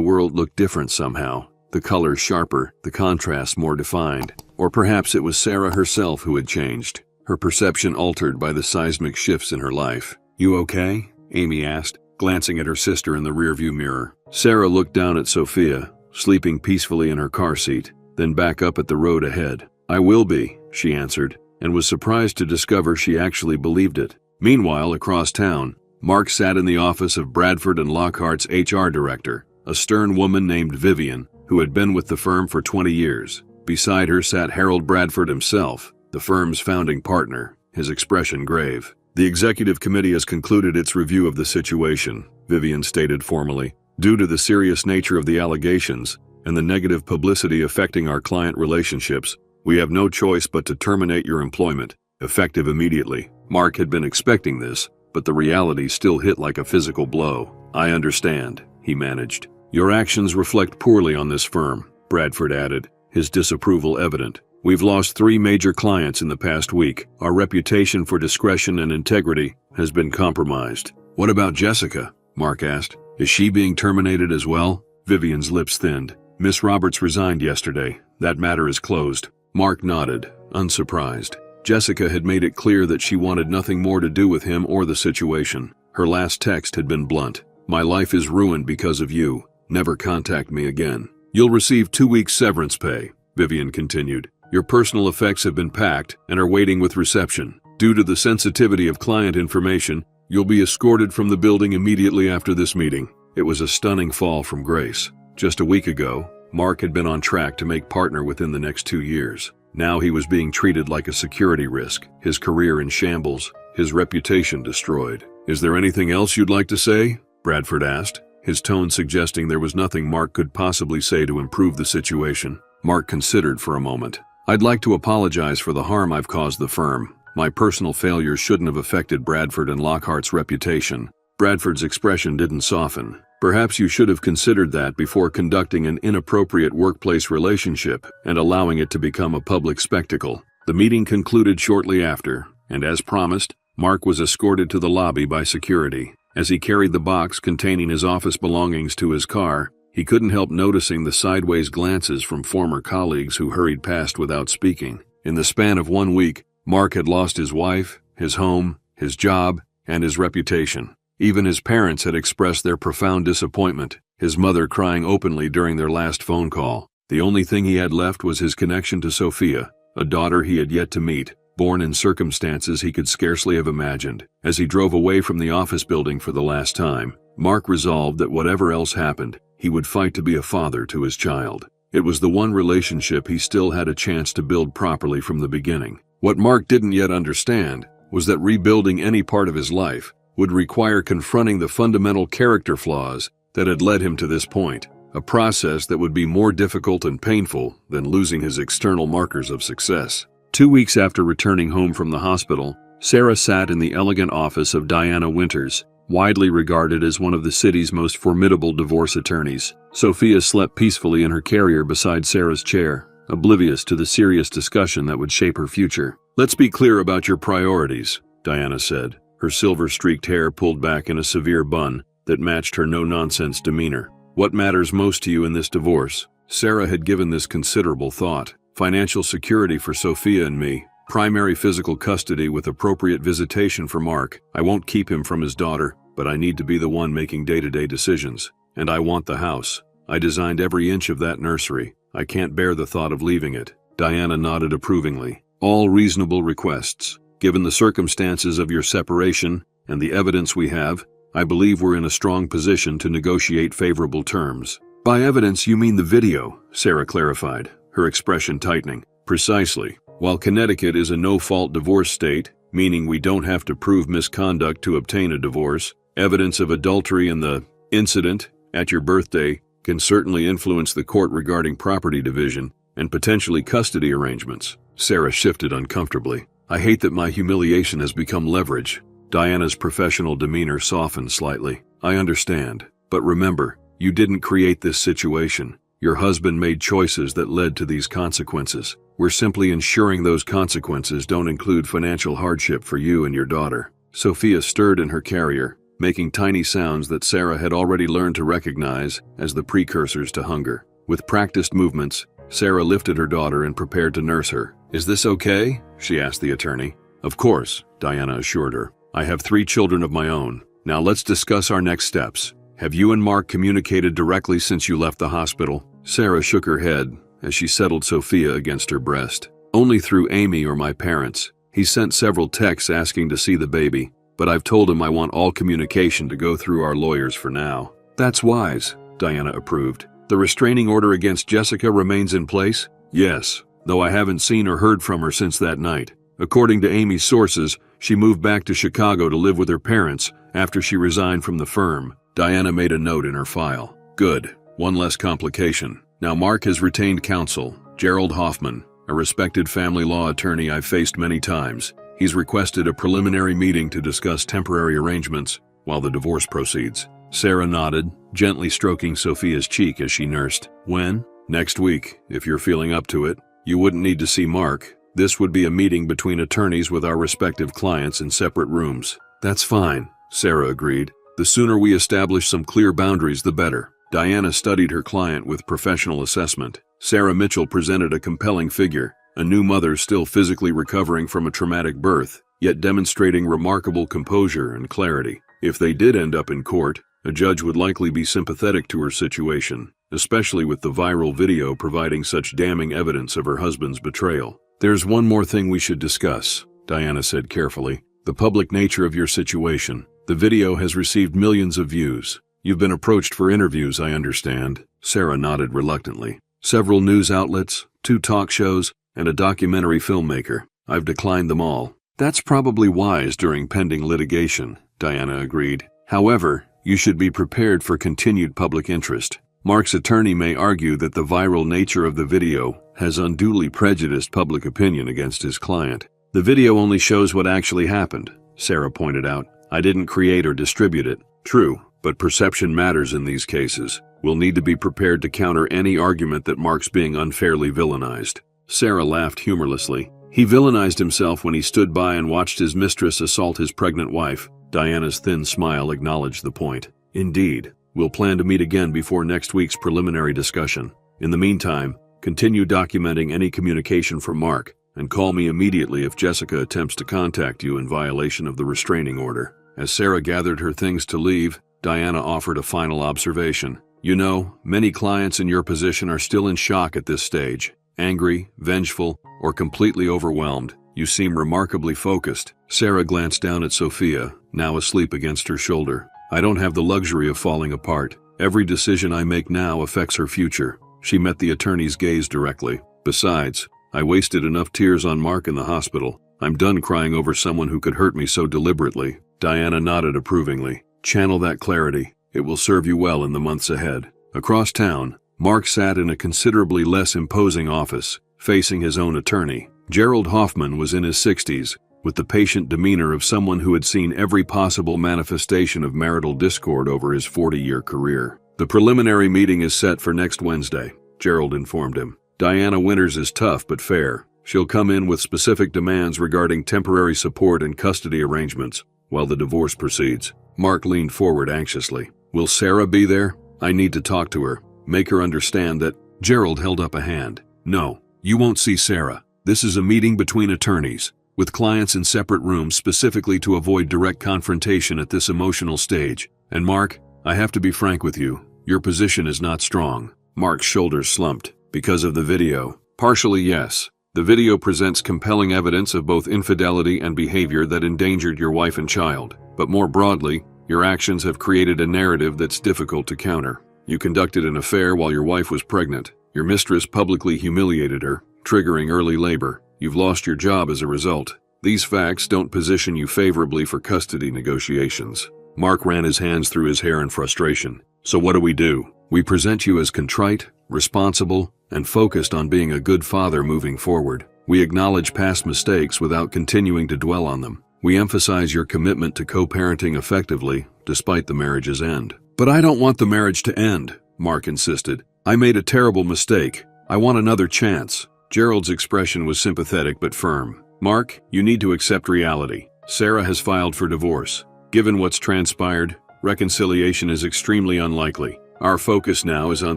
world looked different somehow. The colors sharper, the contrasts more defined. Or perhaps it was Sarah herself who had changed, her perception altered by the seismic shifts in her life. "You okay?" Amy asked, glancing at her sister in the rearview mirror. Sarah looked down at Sophia, sleeping peacefully in her car seat, then back up at the road ahead. "I will be," she answered, and was surprised to discover she actually believed it. Meanwhile, across town, Mark sat in the office of Bradford and Lockhart's HR director, a stern woman named Vivian, who had been with the firm for 20 years. Beside her sat Harold Bradford himself, the firm's founding partner, his expression grave. "The executive committee has concluded its review of the situation," Vivian stated formally. "Due to the serious nature of the allegations and the negative publicity affecting our client relationships, we have no choice but to terminate your employment, effective immediately." Mark had been expecting this, but the reality still hit like a physical blow. "I understand," he managed. "Your actions reflect poorly on this firm," Bradford added, his disapproval evident. "We've lost 3 major clients in the past week. Our reputation for discretion and integrity has been compromised." "What about Jessica?" Mark asked. "Is she being terminated as well?" Vivian's lips thinned. "Miss Roberts resigned yesterday. That matter is closed." Mark nodded, unsurprised. Jessica had made it clear that she wanted nothing more to do with him or the situation. Her last text had been blunt. "My life is ruined because of you. Never contact me again." "You'll receive 2 weeks severance pay," Vivian continued. "Your personal effects have been packed and are waiting with reception. Due to the sensitivity of client information, you'll be escorted from the building immediately after this meeting." It was a stunning fall from grace. Just a week ago, Mark had been on track to make partner within the next 2 years. Now he was being treated like a security risk, his career in shambles, his reputation destroyed. "Is there anything else you'd like to say?" Bradford asked, his tone suggesting there was nothing Mark could possibly say to improve the situation. Mark considered for a moment. "I'd like to apologize for the harm I've caused the firm. My personal failures shouldn't have affected Bradford and Lockhart's reputation." Bradford's expression didn't soften. "Perhaps you should have considered that before conducting an inappropriate workplace relationship and allowing it to become a public spectacle." The meeting concluded shortly after, and as promised, Mark was escorted to the lobby by security. As he carried the box containing his office belongings to his car, he couldn't help noticing the sideways glances from former colleagues who hurried past without speaking. In the span of 1 week, Mark had lost his wife, his home, his job, and his reputation. Even his parents had expressed their profound disappointment, his mother crying openly during their last phone call. The only thing he had left was his connection to Sophia, a daughter he had yet to meet, born in circumstances he could scarcely have imagined. As he drove away from the office building for the last time, Mark resolved that whatever else happened, he would fight to be a father to his child. It was the one relationship he still had a chance to build properly from the beginning. What Mark didn't yet understand was that rebuilding any part of his life would require confronting the fundamental character flaws that had led him to this point, a process that would be more difficult and painful than losing his external markers of success. 2 weeks after returning home from the hospital, Sarah sat in the elegant office of Diana Winters, widely regarded as one of the city's most formidable divorce attorneys. Sophia slept peacefully in her carrier beside Sarah's chair, oblivious to the serious discussion that would shape her future. "Let's be clear about your priorities," Diana said, her silver-streaked hair pulled back in a severe bun that matched her no-nonsense demeanor. "What matters most to you in this divorce?" Sarah had given this considerable thought. "Financial security for Sophia and me, primary physical custody with appropriate visitation for Mark. I won't keep him from his daughter, but I need to be the one making day-to-day decisions. And I want the house. I designed every inch of that nursery. I can't bear the thought of leaving it." Diana nodded approvingly. "All reasonable requests. Given the circumstances of your separation and the evidence we have, I believe we're in a strong position to negotiate favorable terms." "By evidence, you mean the video," Sarah clarified, her expression tightening. "Precisely. While Connecticut is a no-fault divorce state, meaning we don't have to prove misconduct to obtain a divorce, evidence of adultery in the incident at your birthday can certainly influence the court regarding property division and potentially custody arrangements." Sarah shifted uncomfortably. "I hate that my humiliation has become leverage." Diana's professional demeanor softened slightly. "I understand. But remember, you didn't create this situation. Your husband made choices that led to these consequences. We're simply ensuring those consequences don't include financial hardship for you and your daughter." Sophia stirred in her carrier, making tiny sounds that Sarah had already learned to recognize as the precursors to hunger. With practiced movements, Sarah lifted her daughter and prepared to nurse her. "Is this okay?" she asked the attorney. "Of course," Diana assured her. "I have 3 children of my own. Now let's discuss our next steps. Have you and Mark communicated directly since you left the hospital?" Sarah shook her head as she settled Sophia against her breast. "Only through Amy or my parents. He sent several texts asking to see the baby, but I've told him I want all communication to go through our lawyers for now." "That's wise," Diana approved. "The restraining order against Jessica remains in place?" "Yes, though I haven't seen or heard from her since that night. According to Amy's sources, she moved back to Chicago to live with her parents after she resigned from the firm." Diana made a note in her file. "Good. One less complication. Now Mark has retained counsel, Gerald Hoffman, a respected family law attorney I've faced many times. He's requested a preliminary meeting to discuss temporary arrangements while the divorce proceeds." Sarah nodded, gently stroking Sophia's cheek as she nursed. "When?" "Next week, if you're feeling up to it. You wouldn't need to see Mark. This would be a meeting between attorneys with our respective clients in separate rooms." "That's fine," Sarah agreed. "The sooner we establish some clear boundaries, the better." Diana studied her client with professional assessment. Sarah Mitchell presented a compelling figure, a new mother still physically recovering from a traumatic birth, yet demonstrating remarkable composure and clarity. If they did end up in court, a judge would likely be sympathetic to her situation, especially with the viral video providing such damning evidence of her husband's betrayal. "There's one more thing we should discuss," Diana said carefully. "The public nature of your situation. The video has received millions of views. You've been approached for interviews, I understand." Sarah nodded reluctantly. "Several news outlets, 2 talk shows, and a documentary filmmaker. I've declined them all." "That's probably wise during pending litigation," Diana agreed. "However, you should be prepared for continued public interest. Mark's attorney may argue that the viral nature of the video has unduly prejudiced public opinion against his client." "The video only shows what actually happened," Sarah pointed out. "I didn't create or distribute it." "True, but perception matters in these cases. We'll need to be prepared to counter any argument that Mark's being unfairly villainized." Sarah laughed humorlessly. "He villainized himself when he stood by and watched his mistress assault his pregnant wife." Diana's thin smile acknowledged the point. "Indeed. We'll plan to meet again before next week's preliminary discussion. In the meantime, continue documenting any communication from Mark, and call me immediately if Jessica attempts to contact you in violation of the restraining order." As Sarah gathered her things to leave, Diana offered a final observation. "You know, many clients in your position are still in shock at this stage. Angry, vengeful, or completely overwhelmed. You seem remarkably focused." Sarah glanced down at Sophia, now asleep against her shoulder. "I don't have the luxury of falling apart. Every decision I make now affects her future." She met the attorney's gaze directly. "Besides, I wasted enough tears on Mark in the hospital. I'm done crying over someone who could hurt me so deliberately." Diana nodded approvingly. "Channel that clarity. It will serve you well in the months ahead." Across town, Mark sat in a considerably less imposing office, facing his own attorney. Gerald Hoffman was in his 60s, with the patient demeanor of someone who had seen every possible manifestation of marital discord over his 40-year career. "The preliminary meeting is set for next Wednesday," Gerald informed him. "Diana Winters is tough but fair. She'll come in with specific demands regarding temporary support and custody arrangements while the divorce proceeds." Mark leaned forward anxiously. "Will Sarah be there? I need to talk to her. Make her understand that—" Gerald held up a hand. "No, you won't see Sarah. This is a meeting between attorneys, with clients in separate rooms specifically to avoid direct confrontation at this emotional stage. And Mark, I have to be frank with you. Your position is not strong." Mark's shoulders slumped. "Because of the video?" "Partially, yes. The video presents compelling evidence of both infidelity and behavior that endangered your wife and child. But more broadly, your actions have created a narrative that's difficult to counter. You conducted an affair while your wife was pregnant. Your mistress publicly humiliated her, triggering early labor. You've lost your job as a result. These facts don't position you favorably for custody negotiations." Mark ran his hands through his hair in frustration. "So what do? We present you as contrite, responsible, and focused on being a good father moving forward. We acknowledge past mistakes without continuing to dwell on them. We emphasize your commitment to co-parenting effectively, despite the marriage's end." "But I don't want the marriage to end," Mark insisted. "I made a terrible mistake. I want another chance." Gerald's expression was sympathetic but firm. "Mark, you need to accept reality. Sarah has filed for divorce. Given what's transpired, reconciliation is extremely unlikely. Our focus now is on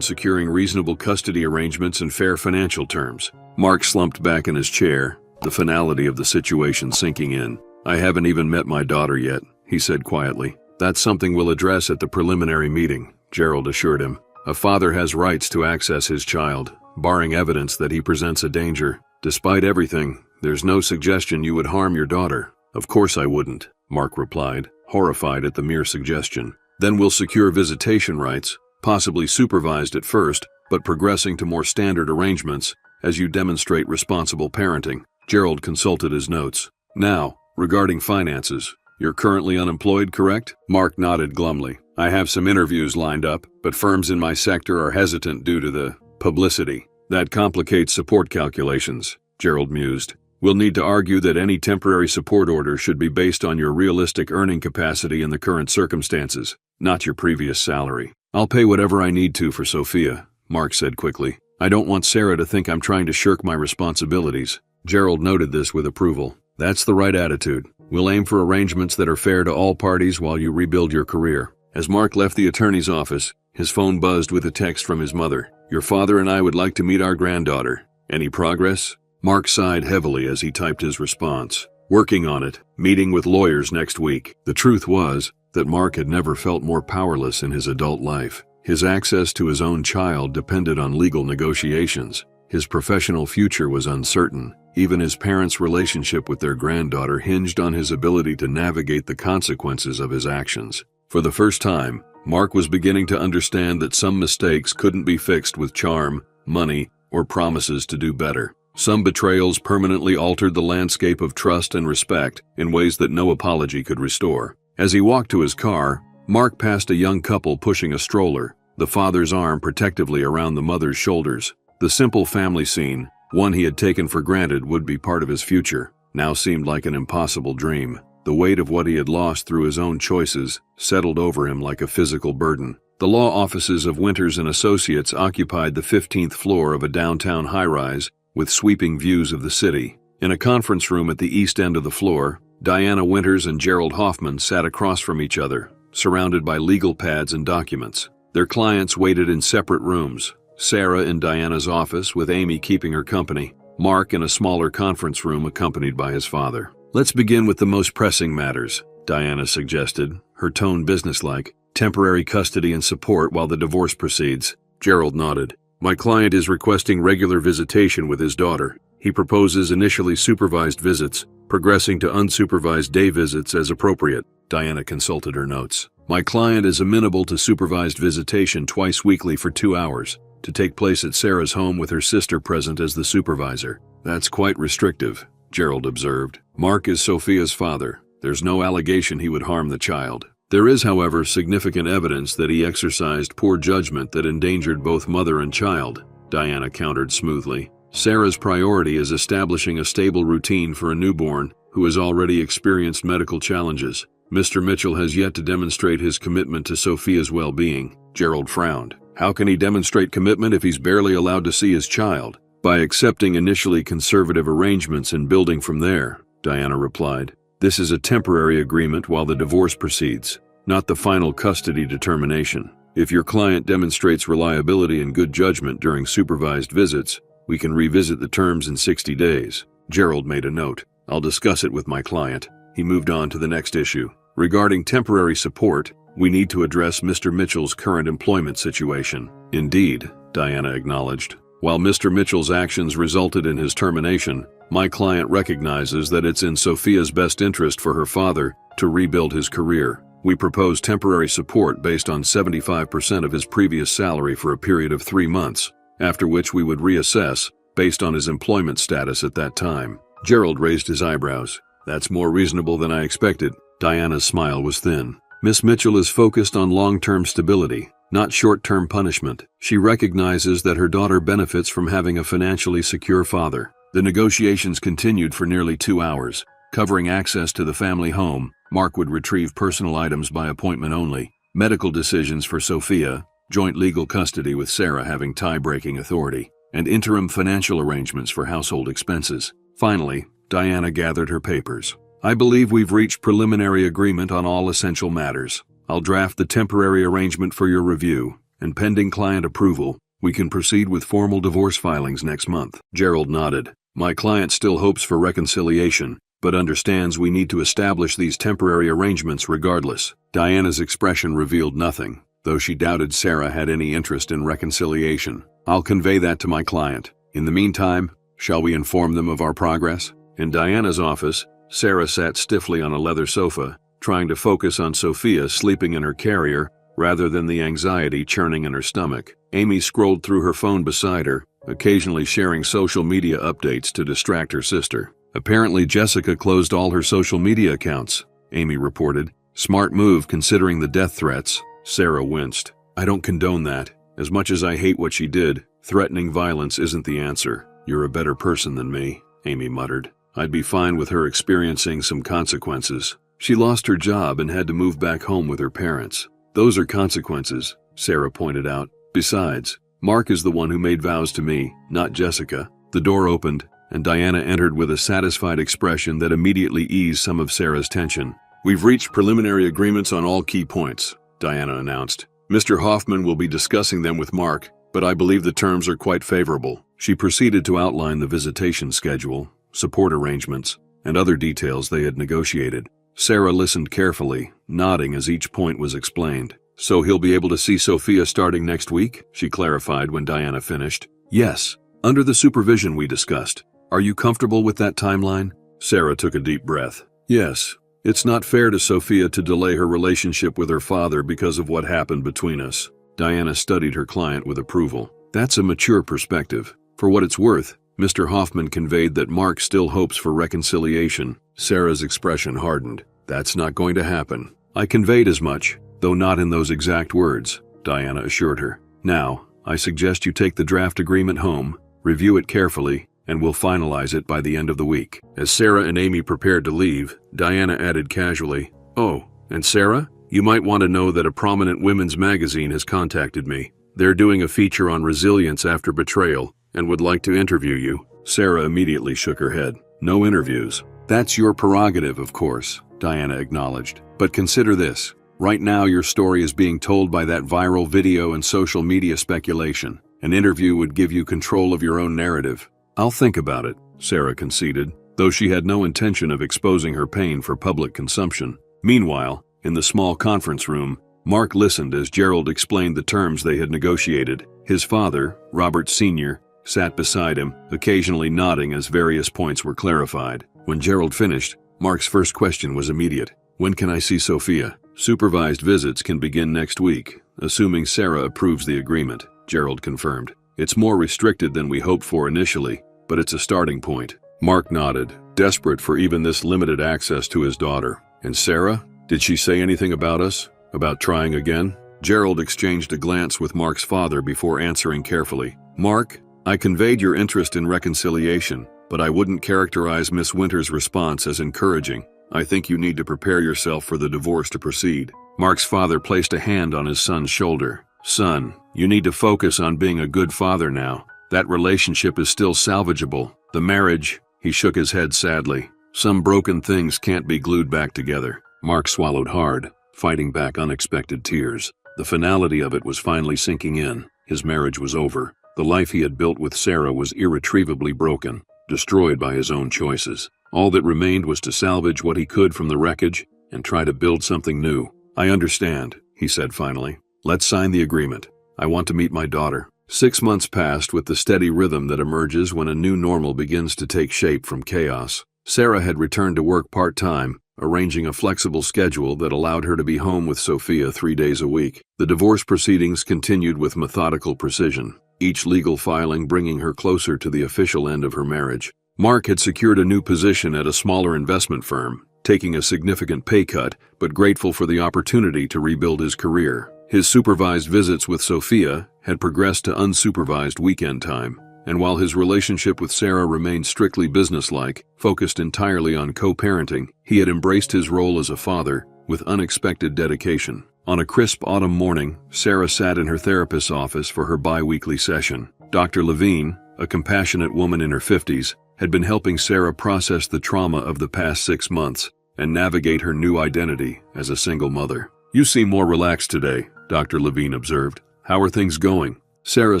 securing reasonable custody arrangements and fair financial terms." Mark slumped back in his chair, the finality of the situation sinking in. "I haven't even met my daughter yet," he said quietly. "That's something we'll address at the preliminary meeting," Gerald assured him. "A father has rights to access his child, barring evidence that he presents a danger. Despite everything, there's no suggestion you would harm your daughter." "Of course I wouldn't," Mark replied, horrified at the mere suggestion. "Then we'll secure visitation rights, possibly supervised at first, but progressing to more standard arrangements as you demonstrate responsible parenting." Gerald consulted his notes. "Now, regarding finances, you're currently unemployed, correct?" Mark nodded glumly. "I have some interviews lined up, but firms in my sector are hesitant due to the publicity. That complicates support calculations," Gerald mused. "We'll need to argue that any temporary support order should be based on your realistic earning capacity in the current circumstances, not your previous salary." "I'll pay whatever I need to for Sophia," Mark said quickly. "I don't want Sarah to think I'm trying to shirk my responsibilities." Gerald noted this with approval. "That's the right attitude. We'll aim for arrangements that are fair to all parties while you rebuild your career." As Mark left the attorney's office, his phone buzzed with a text from his mother. "Your father and I would like to meet our granddaughter. Any progress?" Mark sighed heavily as he typed his response. "Working on it. Meeting with lawyers next week." The truth was that Mark had never felt more powerless in his adult life. His access to his own child depended on legal negotiations. His professional future was uncertain. Even his parents' relationship with their granddaughter hinged on his ability to navigate the consequences of his actions. For the first time, Mark was beginning to understand that some mistakes couldn't be fixed with charm, money, or promises to do better. Some betrayals permanently altered the landscape of trust and respect in ways that no apology could restore. As he walked to his car, Mark passed a young couple pushing a stroller, the father's arm protectively around the mother's shoulders. The simple family scene, one he had taken for granted would be part of his future, now seemed like an impossible dream. The weight of what he had lost through his own choices settled over him like a physical burden. The law offices of Winters and Associates occupied the 15th floor of a downtown high-rise with sweeping views of the city. In a conference room at the east end of the floor, Diana Winters and Gerald Hoffman sat across from each other, surrounded by legal pads and documents. Their clients waited in separate rooms, Sarah in Diana's office with Amy keeping her company, Mark in a smaller conference room accompanied by his father. "Let's begin with the most pressing matters," Diana suggested, her tone businesslike. "Temporary custody and support while the divorce proceeds." Gerald nodded. "My client is requesting regular visitation with his daughter. He proposes initially supervised visits, progressing to unsupervised day visits as appropriate." Diana consulted her notes. "My client is amenable to supervised visitation twice weekly for 2 hours, to take place at Sarah's home with her sister present as the supervisor." "That's quite restrictive," Gerald observed. "Mark is Sophia's father. There's no allegation he would harm the child." "There is, however, significant evidence that he exercised poor judgment that endangered both mother and child," Diana countered smoothly. "Sarah's priority is establishing a stable routine for a newborn who has already experienced medical challenges. Mr. Mitchell has yet to demonstrate his commitment to Sophia's well-being." Gerald frowned. "How can he demonstrate commitment if he's barely allowed to see his child?" "By accepting initially conservative arrangements and building from there," Diana replied. "This is a temporary agreement while the divorce proceeds, not the final custody determination. If your client demonstrates reliability and good judgment during supervised visits, we can revisit the terms in 60 days. Gerald made a note. "I'll discuss it with my client." He moved on to the next issue. "Regarding temporary support, we need to address Mr. Mitchell's current employment situation." "Indeed," Diana acknowledged. "While Mr. Mitchell's actions resulted in his termination, my client recognizes that it's in Sophia's best interest for her father to rebuild his career. We propose temporary support based on 75% of his previous salary for a period of 3 months, after which we would reassess, based on his employment status at that time." Gerald raised his eyebrows. "That's more reasonable than I expected." Diana's smile was thin. "Miss Mitchell is focused on long-term stability, not short-term punishment. She recognizes that her daughter benefits from having a financially secure father." The negotiations continued for nearly 2 hours. Covering access to the family home, Mark would retrieve personal items by appointment only, medical decisions for Sophia, joint legal custody with Sarah having tie-breaking authority, and interim financial arrangements for household expenses. Finally, Diana gathered her papers. I believe we've reached preliminary agreement on all essential matters. I'll draft the temporary arrangement for your review, and pending client approval, we can proceed with formal divorce filings next month. Gerald nodded. My client still hopes for reconciliation, but understands we need to establish these temporary arrangements regardless. Diana's expression revealed nothing, though she doubted Sarah had any interest in reconciliation. I'll convey that to my client. In the meantime, shall we inform them of our progress? In Diana's office, Sarah sat stiffly on a leather sofa, trying to focus on Sophia sleeping in her carrier rather than the anxiety churning in her stomach. Amy scrolled through her phone beside her, occasionally sharing social media updates to distract her sister. Apparently, Jessica closed all her social media accounts, Amy reported. Smart move considering the death threats. Sarah winced. I don't condone that. As much as I hate what she did, threatening violence isn't the answer. You're a better person than me, Amy muttered. I'd be fine with her experiencing some consequences. She lost her job and had to move back home with her parents. Those are consequences, Sarah pointed out. Besides, Mark is the one who made vows to me, not Jessica. The door opened, and Diana entered with a satisfied expression that immediately eased some of Sarah's tension. We've reached preliminary agreements on all key points, Diana announced. Mr. Hoffman will be discussing them with Mark, but I believe the terms are quite favorable. She proceeded to outline the visitation schedule, support arrangements, and other details they had negotiated. Sarah listened carefully, nodding as each point was explained. So he'll be able to see Sophia starting next week? She clarified when Diana finished. Yes, under the supervision we discussed. Are you comfortable with that timeline? Sarah took a deep breath. Yes. It's not fair to Sophia to delay her relationship with her father because of what happened between us. Diana studied her client with approval. That's a mature perspective. For what it's worth, Mr. Hoffman conveyed that Mark still hopes for reconciliation. Sarah's expression hardened. That's not going to happen. I conveyed as much, though not in those exact words, Diana assured her. Now, I suggest you take the draft agreement home, review it carefully, and we'll finalize it by the end of the week. As Sarah and Amy prepared to leave, Diana added casually, Oh, and Sarah, you might want to know that a prominent women's magazine has contacted me. They're doing a feature on resilience after betrayal and would like to interview you. Sarah immediately shook her head. No interviews. That's your prerogative, of course, Diana acknowledged. But consider this. Right now your story is being told by that viral video and social media speculation. An interview would give you control of your own narrative. I'll think about it, Sarah conceded, though she had no intention of exposing her pain for public consumption. Meanwhile, in the small conference room, Mark listened as Gerald explained the terms they had negotiated. His father, Robert Sr., sat beside him, occasionally nodding as various points were clarified. When Gerald finished, Mark's first question was immediate. When can I see Sophia? Supervised visits can begin next week, assuming Sarah approves the agreement, Gerald confirmed. It's more restricted than we hoped for initially, but it's a starting point. Mark nodded, desperate for even this limited access to his daughter. And Sarah? Did she say anything about us? About trying again? Gerald exchanged a glance with Mark's father before answering carefully. Mark, I conveyed your interest in reconciliation, but I wouldn't characterize Miss Winter's response as encouraging. I think you need to prepare yourself for the divorce to proceed. Mark's father placed a hand on his son's shoulder. Son, you need to focus on being a good father now. That relationship is still salvageable. The marriage, he shook his head sadly. Some broken things can't be glued back together. Mark swallowed hard, fighting back unexpected tears. The finality of it was finally sinking in. His marriage was over. The life he had built with Sarah was irretrievably broken, destroyed by his own choices. All that remained was to salvage what he could from the wreckage and try to build something new. I understand, he said finally. Let's sign the agreement. I want to meet my daughter. 6 months passed with the steady rhythm that emerges when a new normal begins to take shape from chaos. Sarah had returned to work part-time, arranging a flexible schedule that allowed her to be home with Sophia 3 days a week. The divorce proceedings continued with methodical precision, each legal filing bringing her closer to the official end of her marriage. Mark had secured a new position at a smaller investment firm, taking a significant pay cut, but grateful for the opportunity to rebuild his career. His supervised visits with Sophia had progressed to unsupervised weekend time, and while his relationship with Sarah remained strictly businesslike, focused entirely on co-parenting, he had embraced his role as a father with unexpected dedication. On a crisp autumn morning, Sarah sat in her therapist's office for her bi-weekly session. Dr. Levine, a compassionate woman in her 50s, had been helping Sarah process the trauma of the past 6 months and navigate her new identity as a single mother. "You seem more relaxed today," Dr. Levine observed. "How are things going?" Sarah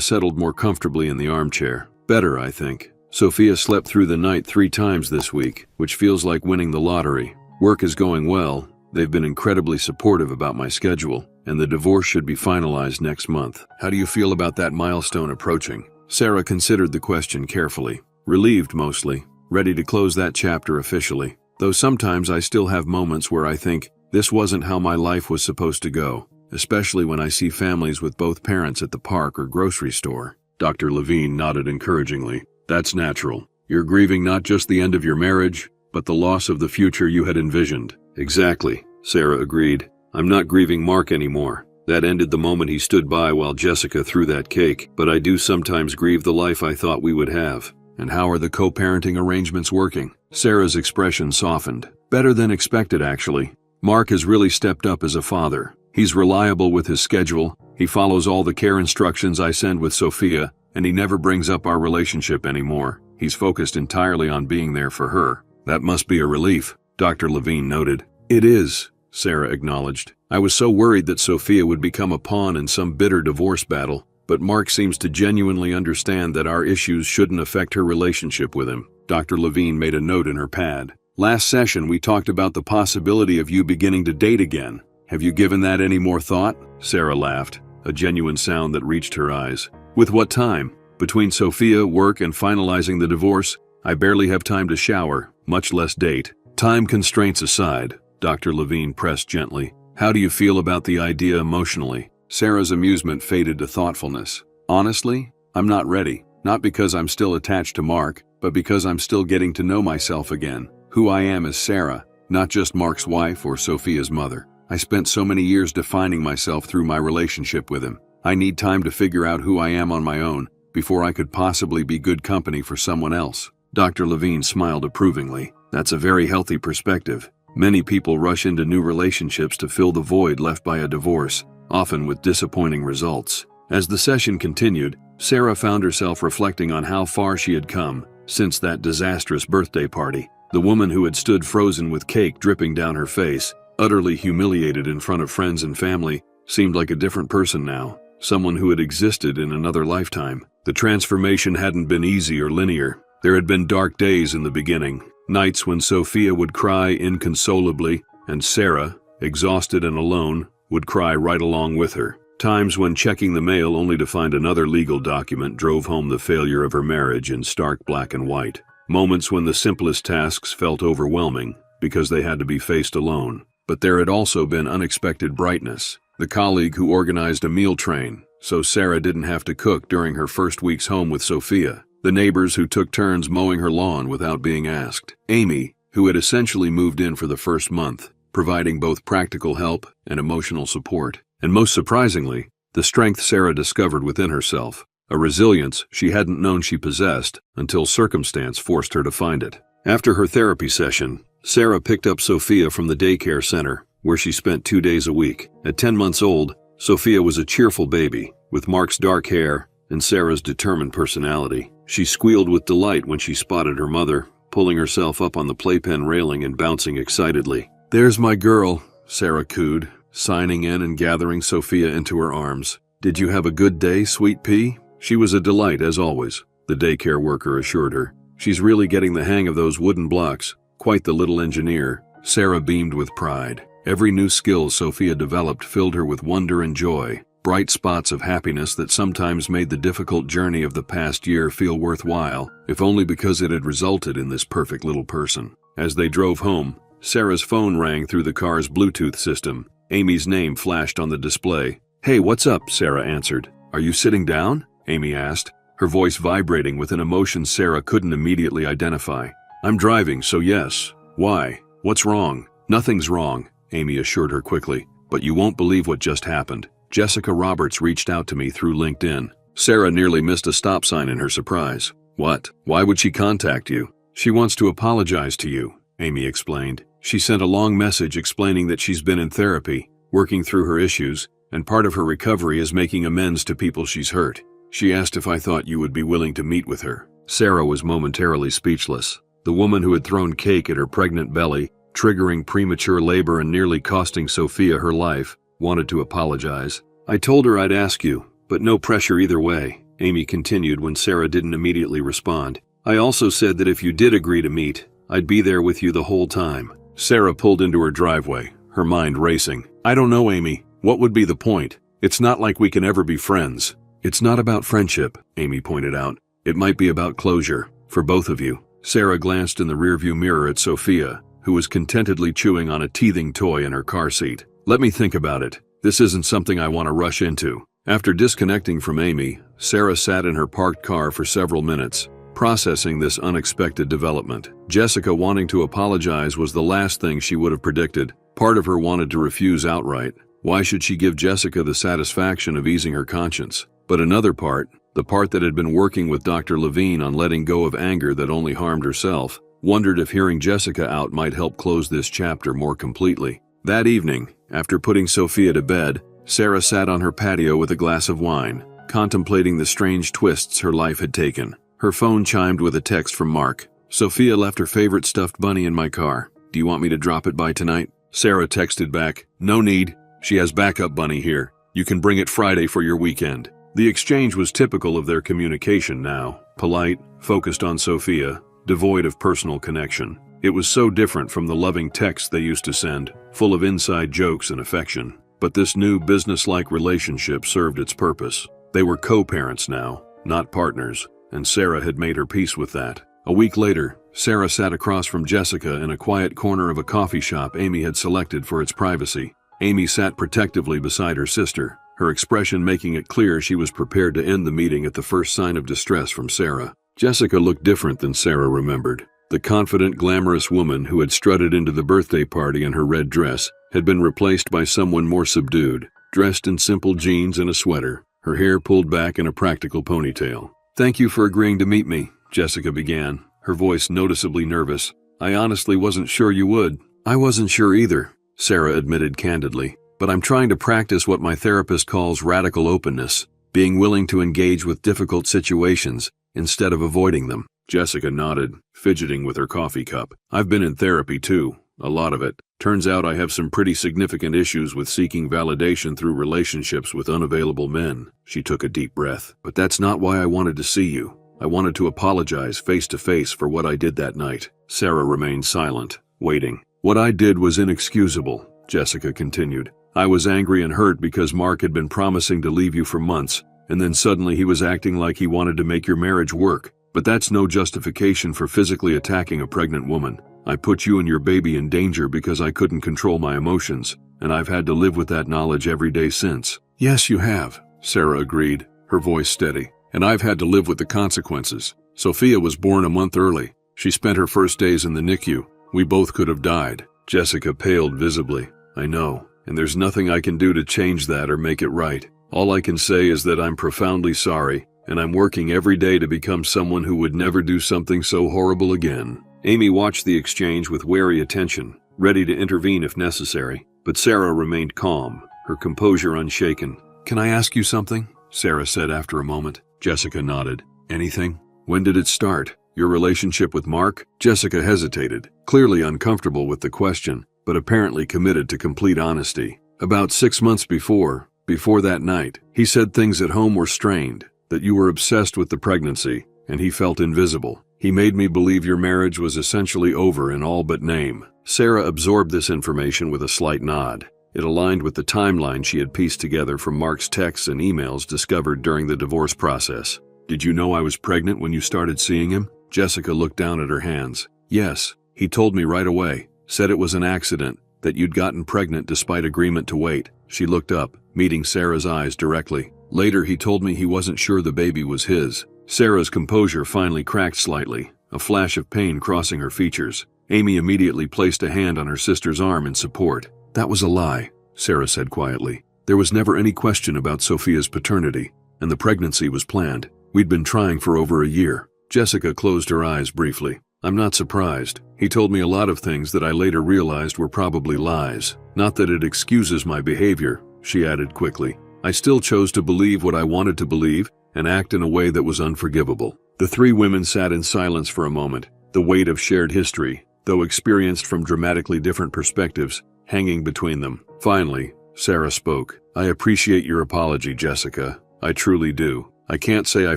settled more comfortably in the armchair. "Better, I think. Sophia slept through the night 3 times this week, which feels like winning the lottery. Work is going well. They've been incredibly supportive about my schedule, and the divorce should be finalized next month. How do you feel about that milestone approaching?" Sarah considered the question carefully. "Relieved mostly, ready to close that chapter officially. Though sometimes I still have moments where I think, this wasn't how my life was supposed to go, especially when I see families with both parents at the park or grocery store." Dr. Levine nodded encouragingly. "That's natural. You're grieving not just the end of your marriage, but the loss of the future you had envisioned." "Exactly," Sarah agreed. "I'm not grieving Mark anymore. That ended the moment he stood by while Jessica threw that cake, but I do sometimes grieve the life I thought we would have." "And how are the co-parenting arrangements working?" Sarah's expression softened. "Better than expected, actually. Mark has really stepped up as a father. He's reliable with his schedule, he follows all the care instructions I send with Sophia, and he never brings up our relationship anymore. He's focused entirely on being there for her." "That must be a relief," Dr. Levine noted. "It is," Sarah acknowledged. "I was so worried that Sophia would become a pawn in some bitter divorce battle, but Mark seems to genuinely understand that our issues shouldn't affect her relationship with him." Dr. Levine made a note in her pad. "Last session we talked about the possibility of you beginning to date again. Have you given that any more thought?" Sarah laughed, a genuine sound that reached her eyes. "With what time? Between Sophia, work, and finalizing the divorce, I barely have time to shower, much less date." "Time constraints aside," Dr. Levine pressed gently, "how do you feel about the idea emotionally?" Sarah's amusement faded to thoughtfulness. "Honestly, I'm not ready. Not because I'm still attached to Mark, but because I'm still getting to know myself again. Who I am as Sarah, not just Mark's wife or Sophia's mother. I spent so many years defining myself through my relationship with him. I need time to figure out who I am on my own before I could possibly be good company for someone else." Dr. Levine smiled approvingly. "That's a very healthy perspective. Many people rush into new relationships to fill the void left by a divorce, often with disappointing results." As the session continued, Sarah found herself reflecting on how far she had come since that disastrous birthday party. The woman who had stood frozen with cake dripping down her face, utterly humiliated in front of friends and family, seemed like a different person now, someone who had existed in another lifetime. The transformation hadn't been easy or linear. There had been dark days in the beginning, nights when Sophia would cry inconsolably, and Sarah, exhausted and alone, would cry right along with her. Times when checking the mail only to find another legal document drove home the failure of her marriage in stark black and white. Moments when the simplest tasks felt overwhelming because they had to be faced alone. But there had also been unexpected brightness. The colleague who organized a meal train, so Sarah didn't have to cook during her first weeks home with Sophia. The neighbors who took turns mowing her lawn without being asked. Amy, who had essentially moved in for the first month, providing both practical help and emotional support. And most surprisingly, the strength Sarah discovered within herself, a resilience she hadn't known she possessed until circumstance forced her to find it. After her therapy session, Sarah picked up Sophia from the daycare center, where she spent 2 days a week. At 10 months old, Sophia was a cheerful baby, with Mark's dark hair and Sarah's determined personality. She squealed with delight when she spotted her mother, pulling herself up on the playpen railing and bouncing excitedly. "There's my girl," Sarah cooed, signing in and gathering Sophia into her arms. "Did you have a good day, sweet pea?" "She was a delight, as always," the daycare worker assured her. "She's really getting the hang of those wooden blocks. Quite the little engineer." Sarah beamed with pride. Every new skill Sophia developed filled her with wonder and joy, bright spots of happiness that sometimes made the difficult journey of the past year feel worthwhile, if only because it had resulted in this perfect little person. As they drove home, Sarah's phone rang through the car's Bluetooth system. Amy's name flashed on the display. "Hey, what's up?" Sarah answered. "Are you sitting down?" Amy asked, her voice vibrating with an emotion Sarah couldn't immediately identify. "I'm driving, so yes. Why? What's wrong?" "Nothing's wrong," Amy assured her quickly. "But you won't believe what just happened. Jessica Roberts reached out to me through LinkedIn." Sarah nearly missed a stop sign in her surprise. "What? Why would she contact you?" "She wants to apologize to you," Amy explained. "She sent a long message explaining that she's been in therapy, working through her issues, and part of her recovery is making amends to people she's hurt. She asked if I thought you would be willing to meet with her. Sarah was momentarily speechless. The woman who had thrown cake at her pregnant belly, triggering premature labor and nearly costing Sophia her life, wanted to apologize. I told her I'd ask you, but no pressure either way, Amy continued when Sarah didn't immediately respond. I also said that if you did agree to meet, I'd be there with you the whole time. Sarah pulled into her driveway, her mind racing. I don't know, Amy. What would be the point? It's not like we can ever be friends. It's not about friendship, Amy pointed out. It might be about closure, for both of you. Sarah glanced in the rearview mirror at Sophia, who was contentedly chewing on a teething toy in her car seat. Let me think about it. This isn't something I want to rush into. After disconnecting from Amy, Sarah sat in her parked car for several minutes, processing this unexpected development. Jessica wanting to apologize was the last thing she would have predicted. Part of her wanted to refuse outright. Why should she give Jessica the satisfaction of easing her conscience? But another part, the part that had been working with Dr. Levine on letting go of anger that only harmed herself, wondered if hearing Jessica out might help close this chapter more completely. That evening, after putting Sophia to bed, Sarah sat on her patio with a glass of wine, contemplating the strange twists her life had taken. Her phone chimed with a text from Mark. Sophia left her favorite stuffed bunny in my car. Do you want me to drop it by tonight? Sarah texted back, no need. She has backup bunny here. You can bring it Friday for your weekend. The exchange was typical of their communication now, polite, focused on Sophia, devoid of personal connection. It was so different from the loving texts they used to send, full of inside jokes and affection. But this new business-like relationship served its purpose. They were co-parents now, not partners, and Sarah had made her peace with that. A week later, Sarah sat across from Jessica in a quiet corner of a coffee shop Amy had selected for its privacy. Amy sat protectively beside her sister, her expression making it clear she was prepared to end the meeting at the first sign of distress from Sarah. Jessica looked different than Sarah remembered. The confident, glamorous woman who had strutted into the birthday party in her red dress had been replaced by someone more subdued, dressed in simple jeans and a sweater, her hair pulled back in a practical ponytail. Thank you for agreeing to meet me, Jessica began, her voice noticeably nervous. I honestly wasn't sure you would. I wasn't sure either, Sarah admitted candidly. But I'm trying to practice what my therapist calls radical openness, being willing to engage with difficult situations instead of avoiding them. Jessica nodded, fidgeting with her coffee cup. I've been in therapy too, a lot of it. Turns out I have some pretty significant issues with seeking validation through relationships with unavailable men. She took a deep breath. But that's not why I wanted to see you. I wanted to apologize face to face for what I did that night. Sarah remained silent, waiting. What I did was inexcusable, Jessica continued. I was angry and hurt because Mark had been promising to leave you for months, and then suddenly he was acting like he wanted to make your marriage work. But that's no justification for physically attacking a pregnant woman. I put you and your baby in danger because I couldn't control my emotions, and I've had to live with that knowledge every day since. Yes, you have, Sarah agreed, her voice steady. And I've had to live with the consequences. Sophia was born a month early. She spent her first days in the NICU. We both could have died. Jessica paled visibly. I know. And there's nothing I can do to change that or make it right. All I can say is that I'm profoundly sorry, and I'm working every day to become someone who would never do something so horrible again. Amy watched the exchange with wary attention, ready to intervene if necessary, but Sarah remained calm, her composure unshaken. Can I ask you something? Sarah said after a moment. Jessica nodded. Anything? When did it start? Your relationship with Mark? Jessica hesitated, clearly uncomfortable with the question, but apparently committed to complete honesty. About 6 months before that night, he said things at home were strained, that you were obsessed with the pregnancy, and he felt invisible. He made me believe your marriage was essentially over in all but name. Sarah absorbed this information with a slight nod. It aligned with the timeline she had pieced together from Mark's texts and emails discovered during the divorce process. Did you know I was pregnant when you started seeing him? Jessica looked down at her hands. Yes, he told me right away. Said it was an accident, that you'd gotten pregnant despite agreement to wait. She looked up, meeting Sarah's eyes directly. Later he told me he wasn't sure the baby was his. Sarah's composure finally cracked slightly, a flash of pain crossing her features. Amy immediately placed a hand on her sister's arm in support. That was a lie, Sarah said quietly. There was never any question about Sophia's paternity, and the pregnancy was planned. We'd been trying for over a year. Jessica closed her eyes briefly. I'm not surprised. He told me a lot of things that I later realized were probably lies. Not that it excuses my behavior, she added quickly. I still chose to believe what I wanted to believe and act in a way that was unforgivable. The three women sat in silence for a moment, the weight of shared history, though experienced from dramatically different perspectives, hanging between them. Finally, Sarah spoke. I appreciate your apology, Jessica. I truly do. I can't say I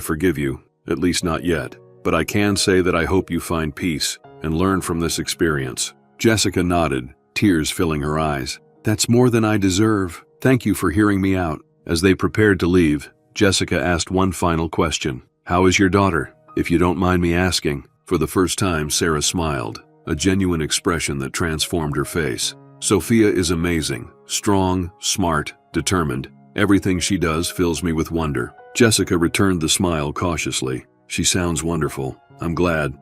forgive you, at least not yet, but I can say that I hope you find peace and learn from this experience. Jessica nodded, tears filling her eyes. That's more than I deserve. Thank you for hearing me out. As they prepared to leave, Jessica asked one final question. How is your daughter? If you don't mind me asking. For the first time, Sarah smiled, a genuine expression that transformed her face. Sophia is amazing, strong, smart, determined. Everything she does fills me with wonder. Jessica returned the smile cautiously. She sounds wonderful. I'm glad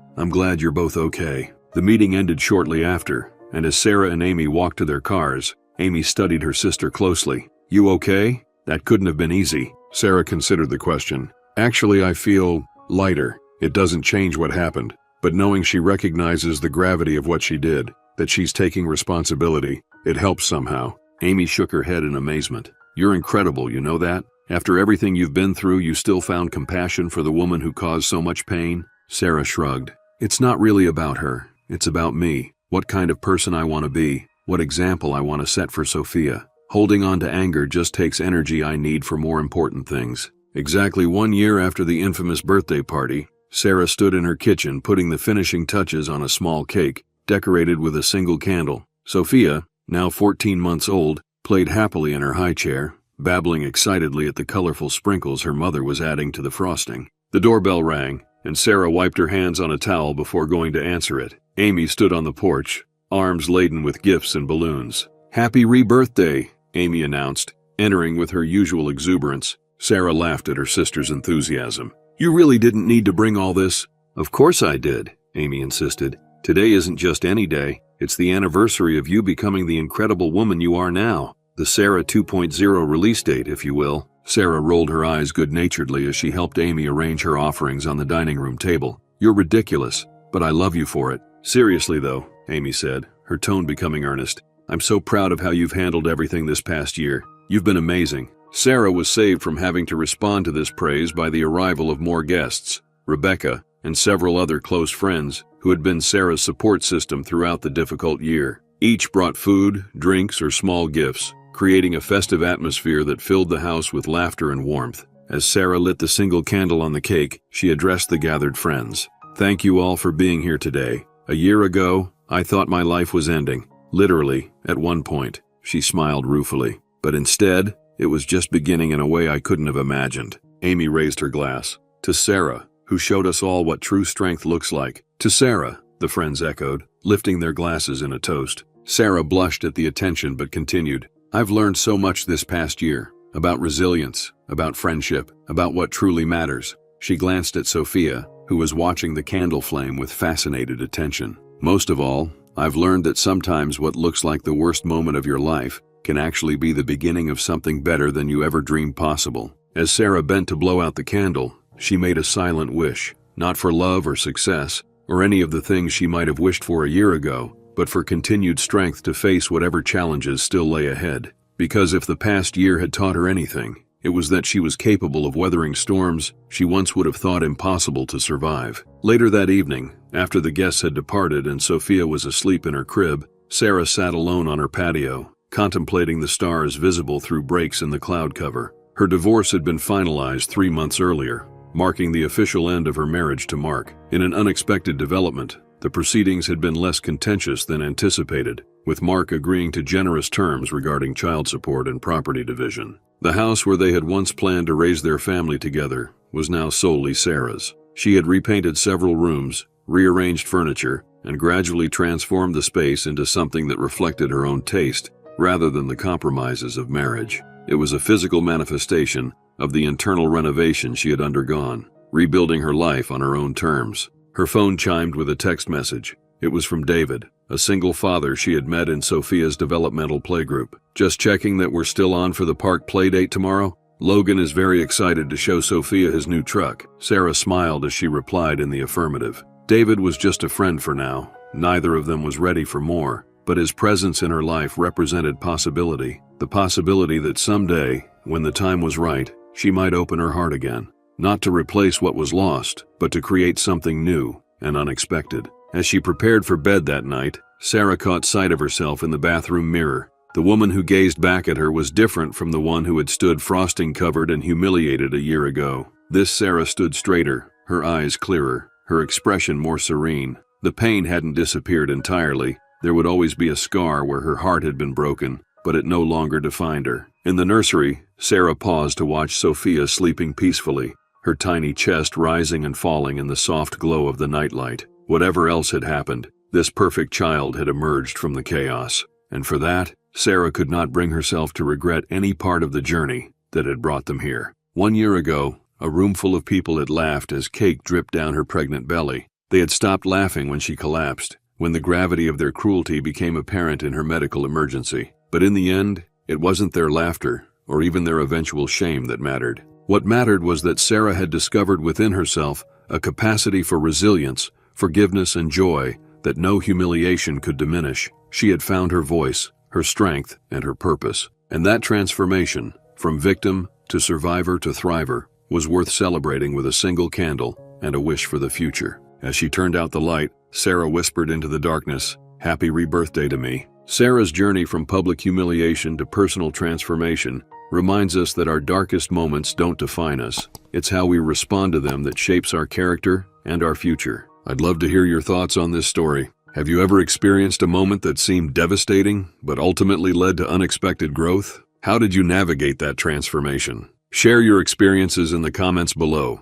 you're both okay. The meeting ended shortly after, and as Sarah and Amy walked to their cars, Amy studied her sister closely. You okay? That couldn't have been easy. Sarah considered the question. Actually, I feel lighter. It doesn't change what happened, but knowing she recognizes the gravity of what she did, that she's taking responsibility, it helps somehow. Amy shook her head in amazement. You're incredible, you know that? After everything you've been through, you still found compassion for the woman who caused so much pain? Sarah shrugged. It's not really about her. It's about me. What kind of person I want to be. What example I want to set for Sophia. Holding on to anger just takes energy I need for more important things. Exactly 1 year after the infamous birthday party, Sarah stood in her kitchen putting the finishing touches on a small cake, decorated with a single candle. Sophia, now 14 months old, played happily in her high chair, babbling excitedly at the colorful sprinkles her mother was adding to the frosting. The doorbell rang, and Sarah wiped her hands on a towel before going to answer it. Amy stood on the porch, arms laden with gifts and balloons. Happy rebirthday, Amy announced, entering with her usual exuberance. Sarah laughed at her sister's enthusiasm. You really didn't need to bring all this. Of course I did, Amy insisted. Today isn't just any day. It's the anniversary of you becoming the incredible woman you are now. The Sarah 2.0 release date, if you will. Sarah rolled her eyes good-naturedly as she helped Amy arrange her offerings on the dining room table. You're ridiculous, but I love you for it. Seriously though, Amy said, her tone becoming earnest. I'm so proud of how you've handled everything this past year. You've been amazing. Sarah was saved from having to respond to this praise by the arrival of more guests, Rebecca, and several other close friends who had been Sarah's support system throughout the difficult year. Each brought food, drinks, or small gifts, creating a festive atmosphere that filled the house with laughter and warmth. As Sarah lit the single candle on the cake, she addressed the gathered friends. Thank you all for being here today. A year ago, I thought my life was ending. Literally, at one point, she smiled ruefully. But instead, it was just beginning in a way I couldn't have imagined. Amy raised her glass. To Sarah, who showed us all what true strength looks like. To Sarah, the friends echoed, lifting their glasses in a toast. Sarah blushed at the attention but continued. I've learned so much this past year. About resilience, about friendship, about what truly matters. She glanced at Sophia, who was watching the candle flame with fascinated attention. Most of all, I've learned that sometimes what looks like the worst moment of your life can actually be the beginning of something better than you ever dreamed possible. As Sarah bent to blow out the candle, she made a silent wish, not for love or success, or any of the things she might have wished for a year ago, but for continued strength to face whatever challenges still lay ahead. Because if the past year had taught her anything, it was that she was capable of weathering storms she once would have thought impossible to survive. Later that evening, after the guests had departed and Sophia was asleep in her crib, Sarah sat alone on her patio, contemplating the stars visible through breaks in the cloud cover. Her divorce had been finalized 3 months earlier, marking the official end of her marriage to Mark. In an unexpected development, the proceedings had been less contentious than anticipated, with Mark agreeing to generous terms regarding child support and property division. The house where they had once planned to raise their family together was now solely Sarah's. She had repainted several rooms, rearranged furniture, and gradually transformed the space into something that reflected her own taste, rather than the compromises of marriage. It was a physical manifestation of the internal renovation she had undergone, rebuilding her life on her own terms. Her phone chimed with a text message. It was from David, a single father she had met in Sophia's developmental playgroup. Just checking that we're still on for the park playdate tomorrow? Logan is very excited to show Sophia his new truck. Sarah smiled as she replied in the affirmative. David was just a friend for now. Neither of them was ready for more, but his presence in her life represented possibility. The possibility that someday, when the time was right, she might open her heart again. Not to replace what was lost, but to create something new and unexpected. As she prepared for bed that night, Sarah caught sight of herself in the bathroom mirror. The woman who gazed back at her was different from the one who had stood frosting-covered and humiliated a year ago. This Sarah stood straighter, her eyes clearer, her expression more serene. The pain hadn't disappeared entirely. There would always be a scar where her heart had been broken, but it no longer defined her. In the nursery, Sarah paused to watch Sophia sleeping peacefully, her tiny chest rising and falling in the soft glow of the nightlight. Whatever else had happened, this perfect child had emerged from the chaos. And for that, Sarah could not bring herself to regret any part of the journey that had brought them here. 1 year ago, a room full of people had laughed as cake dripped down her pregnant belly. They had stopped laughing when she collapsed, when the gravity of their cruelty became apparent in her medical emergency. But in the end, it wasn't their laughter, or even their eventual shame that mattered. What mattered was that Sarah had discovered within herself a capacity for resilience, forgiveness, and joy that no humiliation could diminish. She had found her voice, her strength, and her purpose. And that transformation, from victim to survivor to thriver, was worth celebrating with a single candle and a wish for the future. As she turned out the light, Sarah whispered into the darkness, "Happy rebirthday to me." Sarah's journey from public humiliation to personal transformation reminds us that our darkest moments don't define us. It's how we respond to them that shapes our character and our future. I'd love to hear your thoughts on this story. Have you ever experienced a moment that seemed devastating, but ultimately led to unexpected growth? How did you navigate that transformation? Share your experiences in the comments below.